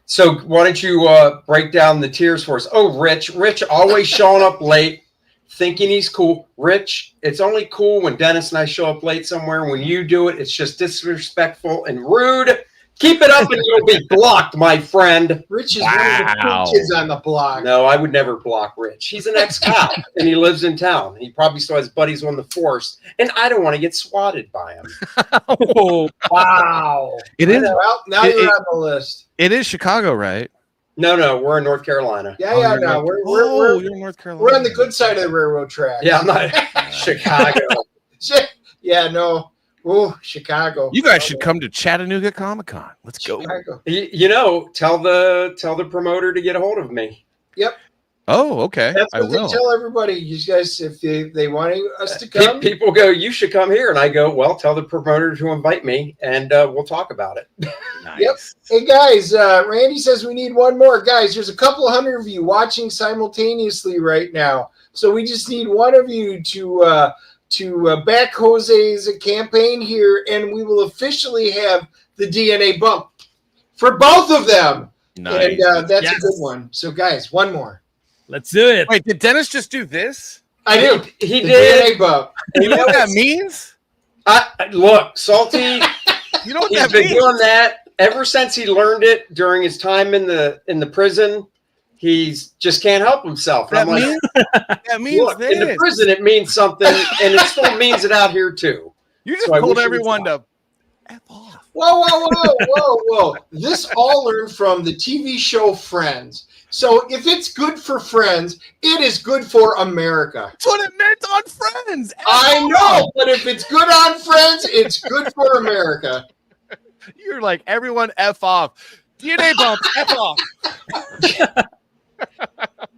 So why don't you break down the tiers for us? Oh, Rich always showing up late, thinking he's cool. Rich, it's only cool when Dennis and I show up late somewhere. When you do it, it's just disrespectful and rude. Keep it up and you'll be blocked, my friend. Rich is one of the cool kids on the block. No, I would never block Rich. He's an ex-cop and he lives in town. He probably still has buddies on the force, and I don't want to get swatted by him. Oh, wow. It is. Well, now you're on the list. It is Chicago, right? No, we're in North Carolina. Yeah, no, you're in North Carolina. We're on the good side of the railroad track. Yeah, I'm not Chicago. Yeah, no. Oh, Chicago. You guys should come to Chattanooga Comic-Con. Let's go. Tell the promoter to get a hold of me. Yep. Oh, okay. That's what I will. they tell everybody. You guys, if they want us to come. People go, you should come here. And I go, well, tell the promoter to invite me and we'll talk about it. Nice. Yep. Hey, guys, Randy says we need one more. Guys, there's a couple hundred of you watching simultaneously right now. So we just need one of you to back Jose's campaign here, and we will officially have the DNA bump for both of them. Nice. And that's a good one. So, guys, one more. Let's do it. Wait, did Dennis just do this? I do. He the did. DNA bump. You know what that means? Look, Salty. You know what He's that been means? doing that ever since he learned it during his time in the prison. He's just can't help himself. That I'm means, that means look, this. in the prison it means something, and it still means it out here too. You just So I told wish you everyone would to F off. Whoa. This all learned from the TV show Friends. So if it's good for Friends, it is good for America. That's what it meant on Friends. I know, but if it's good on Friends, it's good for America. You're like, everyone F off. DNA bump, F off.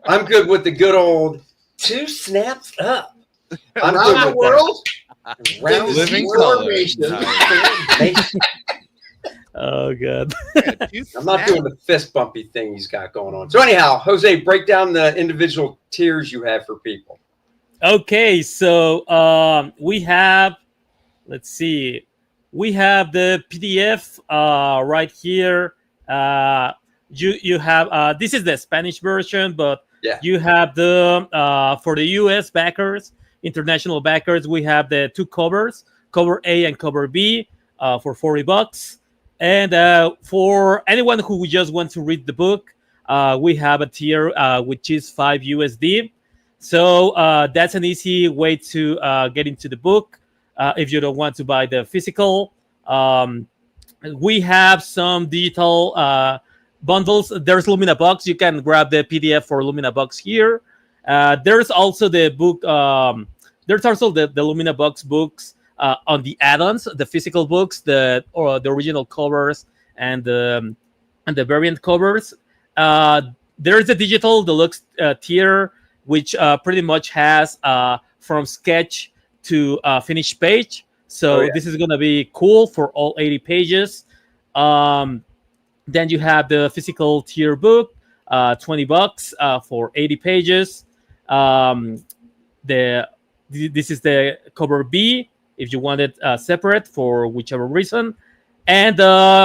I'm good with the good old 2 snaps up. I'm Around good the with world, that. Round in the Living seas color. formation. Oh god. I'm not doing the fist bumpy thing he's got going on. So anyhow, Jose, break down the individual tiers you have for people. Okay, so we have, let's see, we have the PDF right here. You have this is the Spanish version, but Yeah. you have the for the US backers, international backers, we have the two covers, cover A and cover B, for $40. And for anyone who just wants to read the book, we have a tier which is 5 USD. So that's an easy way to get into the book if you don't want to buy the physical. We have some digital bundles. There's Lumina Box. You can grab the PDF for Lumina Box here. There's also the book. There's also the Lumina Box books on the add-ons, the physical books, the original covers and the variant covers. There's the digital deluxe tier, which pretty much has from sketch to finished page. So this is going to be cool for all 80 pages. Then you have the physical tier book, $20 for 80 pages. This is the cover B if you want it separate for whichever reason. And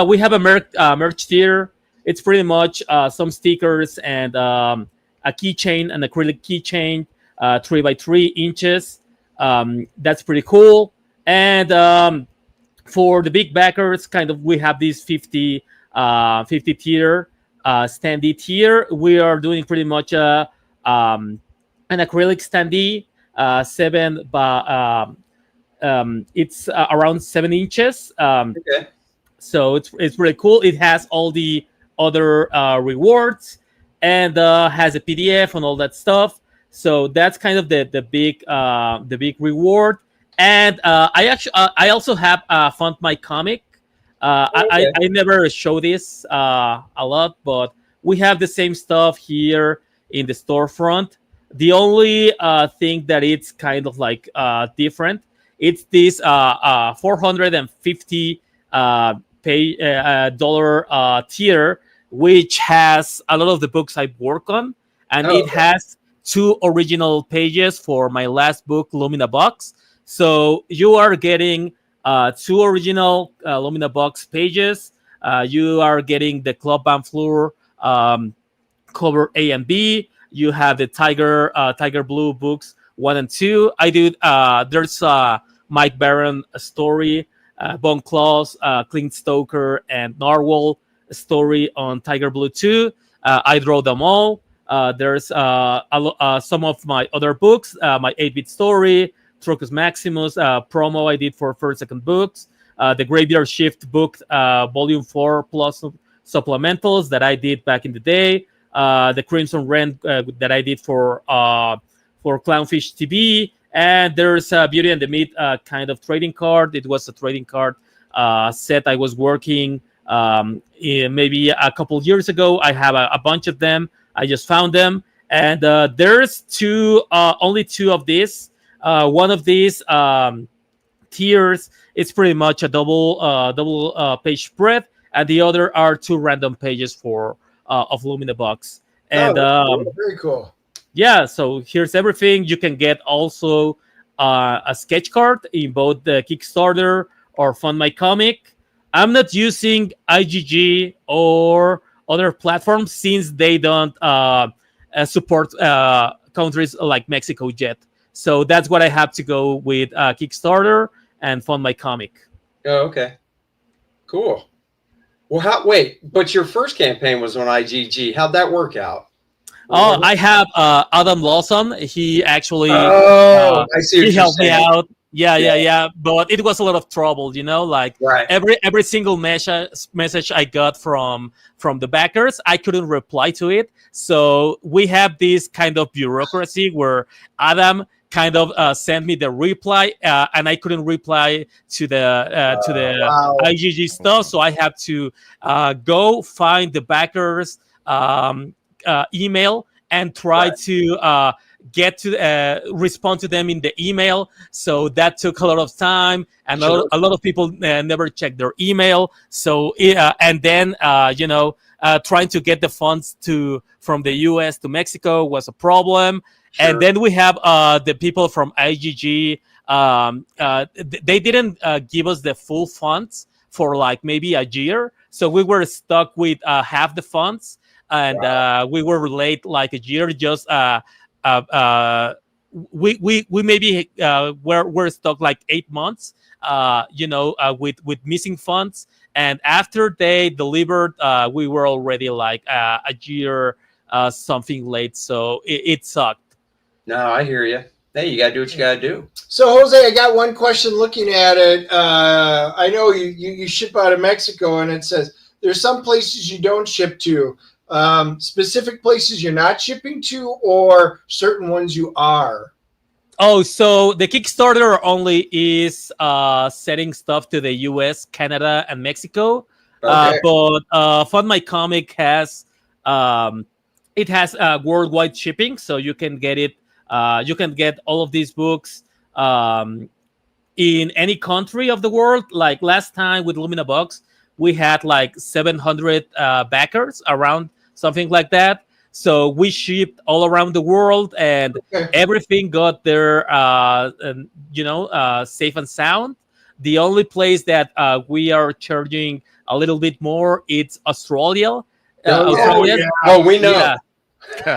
we have a merch tier. It's pretty much some stickers and a keychain, an acrylic keychain, 3 by 3 inches. That's pretty cool. And for the big backers, kind of, we have this 50 tier standee tier. We are doing pretty much an acrylic standee, it's around 7 inches. Okay. So it's really cool. It has all the other rewards and has a PDF and all that stuff. So that's kind of the big reward. And I also have Fund My Comic. I never show this a lot, but we have the same stuff here in the storefront. The only thing that it's kind of like different, it's this $450 dollar tier, which has a lot of the books I work on, and it has 2 original pages for my last book, Lumina Box. So you are getting 2 original Lumina Box pages. You are getting the Club Van Fleur cover A and B. You have the Tiger Blue books 1 and 2. I do. There's Mike Barron story, Bone Claws, Clint Stoker, and Narwhal story on Tiger Blue 2. I draw them all. There's some of my other books, my 8-bit story, Trocus Maximus promo I did for first, second books, the Graveyard Shift book, volume 4 plus supplementals that I did back in the day, the Crimson Rent that I did for Clownfish TV, and there's Beauty and the Meat kind of trading card. It was a trading card set I was working maybe a couple years ago. I have a bunch of them. I just found them, and there's only 2 of these. One of these tiers is pretty much a double page spread, and the other are 2 random pages for of Lumina Box. And very cool. Yeah, so here's everything. You can get also a sketch card in both the Kickstarter or Fund My Comic. I'm not using IGG or other platforms since they don't support countries like Mexico yet. So that's what I have to go with Kickstarter and Fund My Comic. Oh, okay. Cool. Well, but your first campaign was on IGG. How'd that work out? Oh, I have Adam Lawson. He actually I see what he you're helped me saying. out. Yeah. But it was a lot of trouble, like Right. every single message I got from the backers, I couldn't reply to it. So we have this kind of bureaucracy where Adam kind of sent me the reply, and I couldn't reply to the Wow. IGG stuff. So I have to go find the backers email and try to get to respond to them in the email. So that took a lot of time, and a lot of people never checked their email. So and then trying to get the funds from the U.S. to Mexico was a problem. Sure. And then we have the people from IGG. They didn't give us the full funds for like maybe a year, so we were stuck with half the funds, and we were late like a year. Just we maybe we're stuck like 8 months, with missing funds. And after they delivered, we were already like a year something late, so it sucked. No, I hear you. Hey, you got to do what you got to do. So, Jose, I got one question looking at it. I know you ship out of Mexico, and it says there's some places you don't ship to. Specific places you're not shipping to, or certain ones you are? Oh, so the Kickstarter only is sending stuff to the US, Canada, and Mexico. Okay. But Fund My Comic has worldwide shipping, so you can get it. You can get all of these books in any country of the world. Like last time with Lumina Box, we had like 700 backers, around something like that. So we shipped all around the world, and everything got there, safe and sound. The only place that we are charging a little bit more, it's Australia. Australia. Yeah. Oh, we know.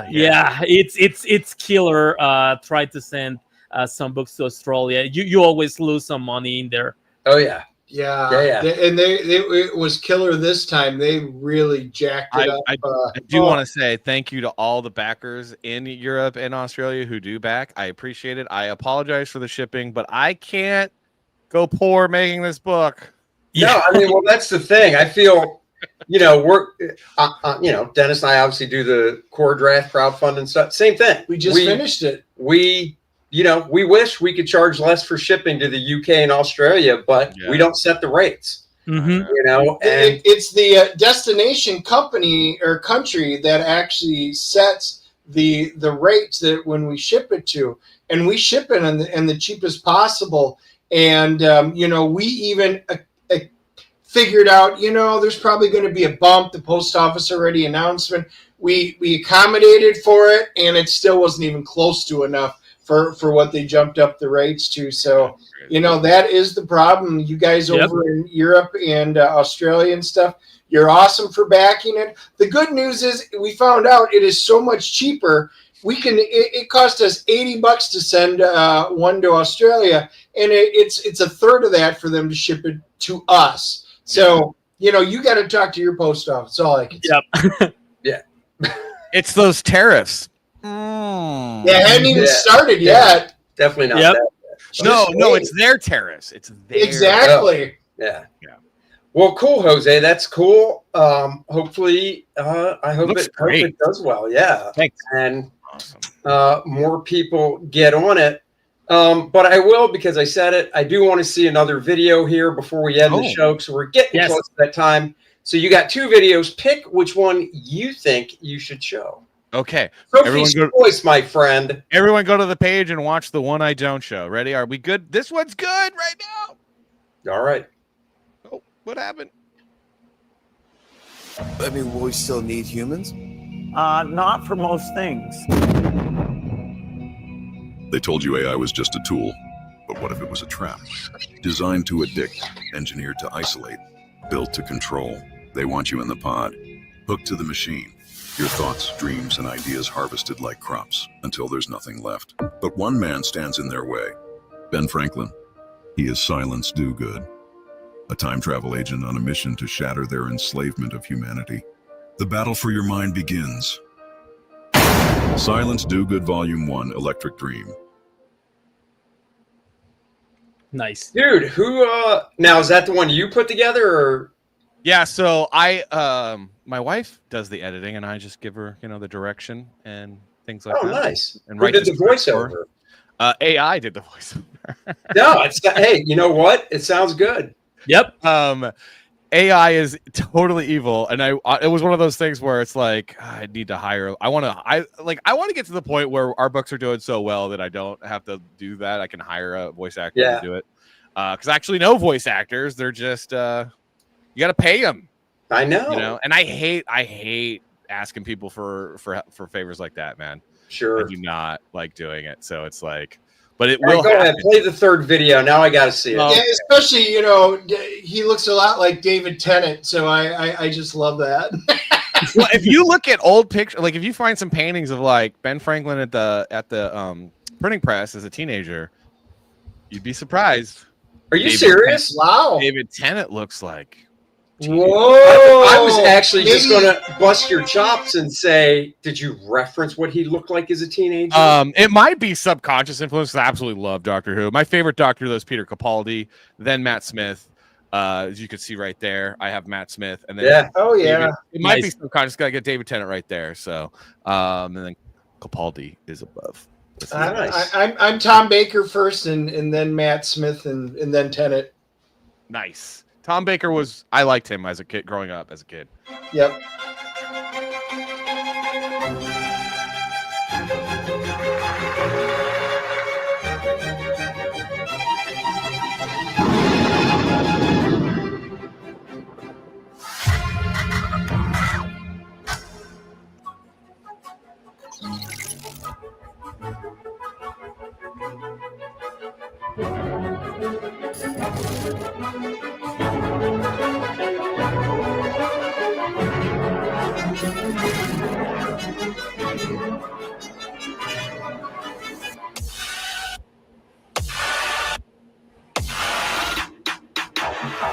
Yeah, it's killer. Try to send some books to Australia. You always lose some money in there. Oh yeah. Yeah. And it was killer this time. They really jacked it up. I do want to say thank you to all the backers in Europe and Australia who do back. I appreciate it. I apologize for the shipping, but I can't go poor making this book. No, I mean, well, that's the thing. I feel, we're, Dennis and I obviously do the core draft crowdfunding stuff. Same thing. We finished it. We wish we could charge less for shipping to the UK and Australia, but we don't set the rates. Mm-hmm. And it's the destination company or country that actually sets the rates that when we ship it to, and we ship it in the cheapest possible. And we even figured out, there's probably going to be a bump. The post office already announcement. We accommodated for it, and it still wasn't even close to enough for what they jumped up the rates to. So, that is the problem. You guys over in Europe and Australia and stuff, you're awesome for backing it. The good news is we found out it is so much cheaper. It cost us $80 to send one to Australia, and it's a third of that for them to ship it to us. So, you got to talk to your post office. That's all I can say. Yeah. It's those tariffs. Yeah, it hadn't even started yet. Definitely not that. No, it's their tariffs. It's their exactly. Yeah. Well, cool, Jose. That's cool. Hopefully, I hope it does well. Yeah. Thanks. And more people get on it. But I will, because I said it, I do want to see another video here before we end the show. So we're getting close to that time. So you got 2 videos. Pick which one you think you should show. Okay. Sophie's voice, my friend. Everyone go to the page and watch the one I don't show. Ready? Are we good? This one's good right now. All right. Oh, what happened? I mean, will we still need humans? Not for most things. They told you AI was just a tool, but what if it was a trap? Designed to addict, engineered to isolate, built to control. They want you in the pod, hooked to the machine. Your thoughts, dreams, and ideas harvested like crops until there's nothing left. But one man stands in their way. Ben Franklin. He is Silence Dogood, a time travel agent on a mission to shatter their enslavement of humanity. The battle for your mind begins. Silence Dogood Volume 1, Electric Dream. Nice. Dude, who now is that the one you put together or? Yeah, so my wife does the editing and I just give her, the direction and things like that. Oh, nice. And who did the voiceover? AI did the voiceover. No, hey, you know what? It sounds good. Yep. AI is totally evil, and it was one of those things where it's like I need to hire. I want to get to the point where our books are doing so well that I don't have to do that. I can hire a voice actor to do it because I actually know voice actors. They're just you got to pay them. I know. And I hate asking people for favors like that, man. Sure, I do not like doing it. So it's like. But it will. Go ahead, play the third video. Now I got to see it. Yeah, especially he looks a lot like David Tennant, so I just love that. Well, if you look at old pictures, like if you find some paintings of like Ben Franklin at the printing press as a teenager, you'd be surprised. Are you serious? Wow, David Tennant looks like. Whoa! I was actually just going to bust your chops and say, did you reference what he looked like as a teenager? It might be subconscious influence. I absolutely love Doctor Who. My favorite Doctor Who is Peter Capaldi, then Matt Smith. As you can see right there, I have Matt Smith, and then David, it might be subconscious. Got to get David Tennant right there. So, and then Capaldi is above. Nice. I'm Tom Baker first, and then Matt Smith, and then Tennant. Nice. Tom Baker I liked him as a kid, growing up as a kid. Yep.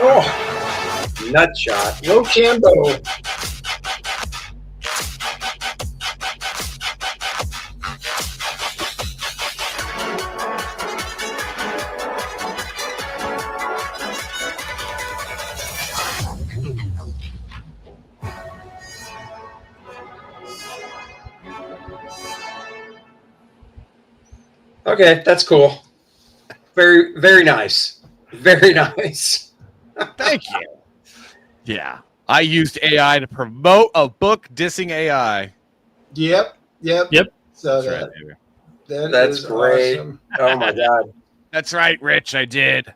Oh, nut shot. No Cambo. Okay, that's cool. Very, very nice. Very nice. Thank you. Yeah. I used AI to promote a book dissing AI. Yep. So that's great. Awesome. Oh my God. That's right, Rich. I did.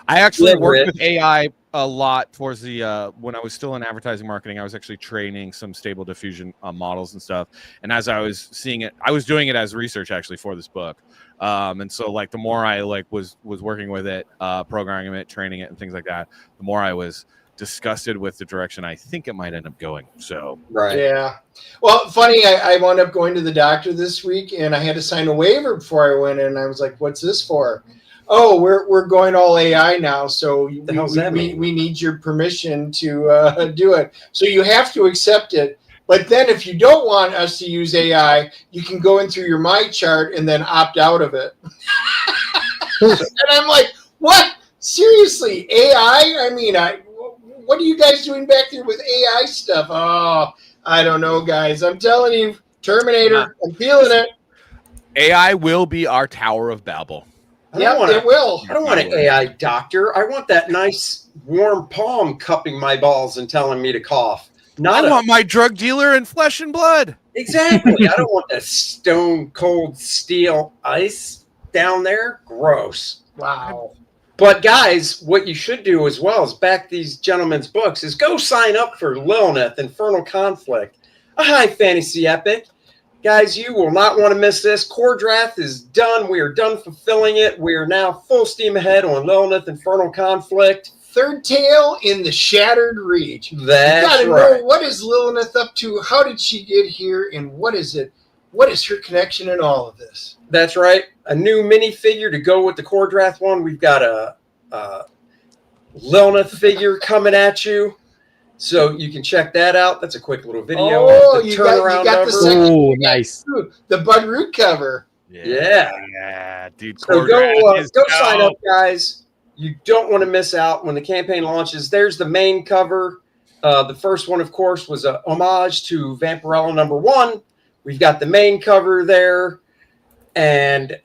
I actually worked with AI a lot towards the when I was still in advertising marketing. I was actually training some stable diffusion models and stuff. And as I was seeing it, I was doing it as research actually for this book. And so like the more I was working with it, programming it, training it, and things like that, the more I was disgusted with the direction I think it might end up going. So right. Yeah. Well, funny, I wound up going to the doctor this week, and I had to sign a waiver before I went in. I was like, "What's this for?" Oh, we're going all AI now, so we need your permission to do it. So you have to accept it. But then if you don't want us to use AI, you can go in through your My Chart and then opt out of it. And I'm like, what? Seriously, AI? I mean, what are you guys doing back there with AI stuff? Oh, I don't know, guys. I'm telling you, Terminator, I'm feeling it. AI will be our Tower of Babel. Yeah, it will. I don't want an AI doctor. I want that nice warm palm cupping my balls and telling me to cough. I want my drug dealer in flesh and blood. Exactly. I don't want that stone cold steel ice down there. Gross. Wow. But guys, what you should do as well is back these gentlemen's books is go sign up for Lilith, Infernal Conflict, a high fantasy epic. Guys, you will not want to miss this. Core draft is done. We are done fulfilling it. We are now full steam ahead on Lilith, Infernal Conflict. Third tale in the Shattered Reach. That's you gotta know, what is Lilith up to? How did she get here? And what is it? What is her connection in all of this? That's right. A new minifigure to go with the core draft one. We've got a Lilith figure coming at you. So you can check that out. That's a quick little video. Oh, you got the second. Oh, nice. The Bud Root cover. Yeah, dude. So go sign up, guys. You don't want to miss out when the campaign launches. There's the main cover. The first one, of course, was a homage to Vampirella #1. We've got the main cover there, and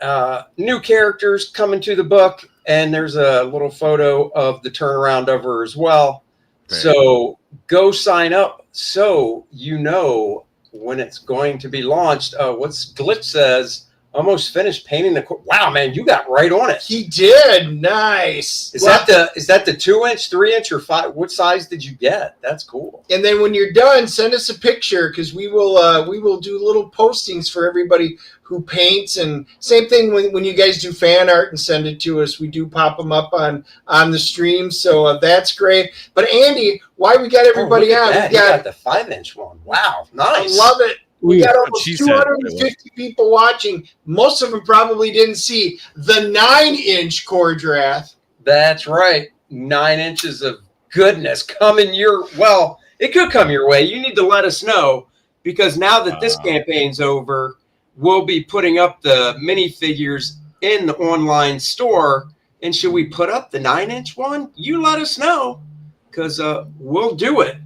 new characters coming to the book. And there's a little photo of the turnaround of her as well. So go sign up so you know when it's going to be launched. What's Glitch says, almost finished painting the wow, man, you got right on it. He did. Nice. Is that the 2-inch, 3-inch, or 5? What size did you get? That's cool. And then when you're done, send us a picture because we will do little postings for everybody who paints. And same thing when you guys do fan art and send it to us, we do pop them up on the stream. So that's great. But Andy, why we got everybody on? We got the 5-inch one. Wow, nice. I love it. We got almost She 250 people watching. Most of them probably didn't see the 9-inch Cordrath. That's right. 9 inches of goodness coming it could come your way. You need to let us know because now that this campaign's over, we'll be putting up the minifigures in the online store. And should we put up the 9-inch one? You let us know because we'll do it.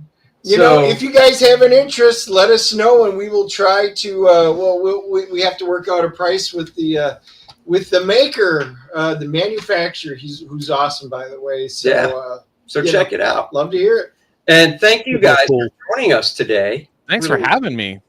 You know, if you guys have an interest, let us know, and we will try to. We have to work out a price with the maker, the manufacturer. Who's awesome, by the way. So, check it out. Love to hear it. And thank you guys for joining us today. Thanks for having me.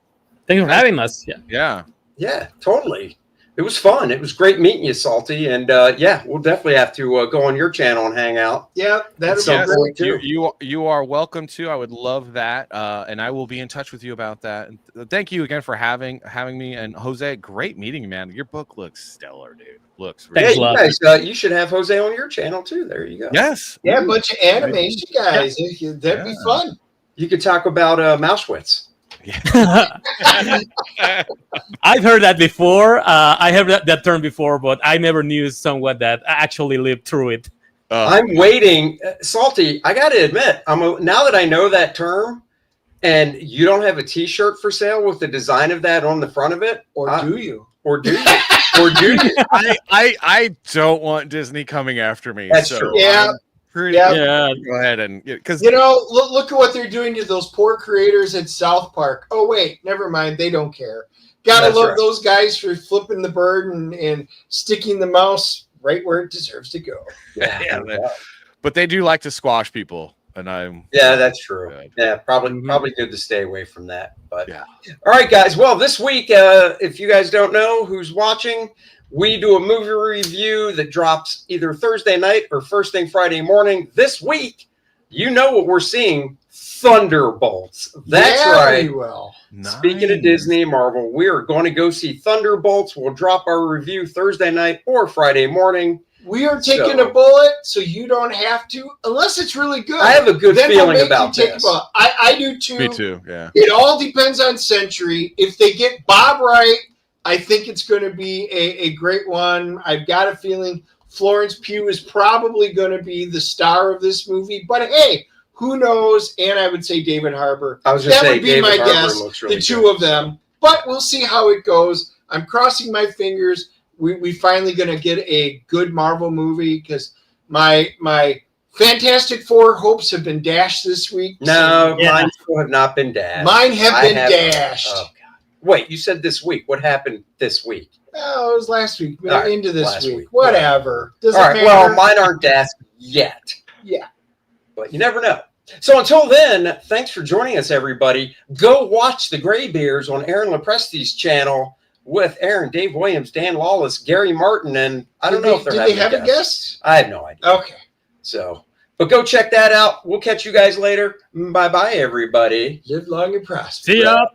Thanks for having us. Yeah, totally. It was fun. It was great meeting you, Salty. And we'll definitely have to go on your channel and hang out. Yeah, that'll be great too. You are welcome to. I would love that, and I will be in touch with you about that. And thank you again for having me. And Jose, great meeting you, man. Your book looks stellar, dude. Looks really you guys, you should have Jose on your channel too. There you go. Yes. Yeah, a bunch of animation guys. That'd be fun. You could talk about Mauschwitz. Yeah. I've heard that before. I heard that term before, but I never knew someone that actually lived through it. I'm waiting. Salty, I got to admit, now that I know that term, and you don't have a T-shirt for sale with the design of that on the front of it, or do you? Or do you? Or do you? I don't want Disney coming after me. That's true. Yeah. Go ahead and because look at what they're doing to those poor creators at South Park. Oh wait, never mind. They don't care. Gotta love those guys for flipping the bird and sticking the mouse right where it deserves to go. But they do like to squash people, and I'm that's true. Good. Yeah, probably good to stay away from that. But all right, guys. Well, this week, if you guys don't know who's watching, we do a movie review that drops either Thursday night or first thing Friday morning. This week, you know what we're seeing: Thunderbolts. That's right. Well, speaking of Disney and Marvel, we are going to go see Thunderbolts. We'll drop our review Thursday night or Friday morning. We are taking a bullet, so you don't have to, unless it's really good. I have a good feeling about this. I do too. Me too. Yeah. It all depends on Century. If they get Bob right, I think it's going to be a great one. I've got a feeling Florence Pugh is probably going to be the star of this movie. But hey, who knows? And I would say David Harbour. I was going to say would be David my Harbour guess. really the two of them. But we'll see how it goes. I'm crossing my fingers. We finally going to get a good Marvel movie because my Fantastic Four hopes have been dashed this week. No, mine still have not been dashed. Mine have been dashed. Oh, God. Wait, you said this week. What happened this week? Oh, it was last week. Into this week. All Whatever. right. Well, mine aren't dashed yet. Yeah. But you never know. So until then, thanks for joining us, everybody. Go watch the Graybeards on Aaron Lepresti's channel with Aaron, Dave Williams, Dan Lawless, Gary Martin, and I don't know if they're having a guest. I have no idea. Okay. So, but go check that out. We'll catch you guys later. Bye-bye, everybody. Live long and prosper. See ya.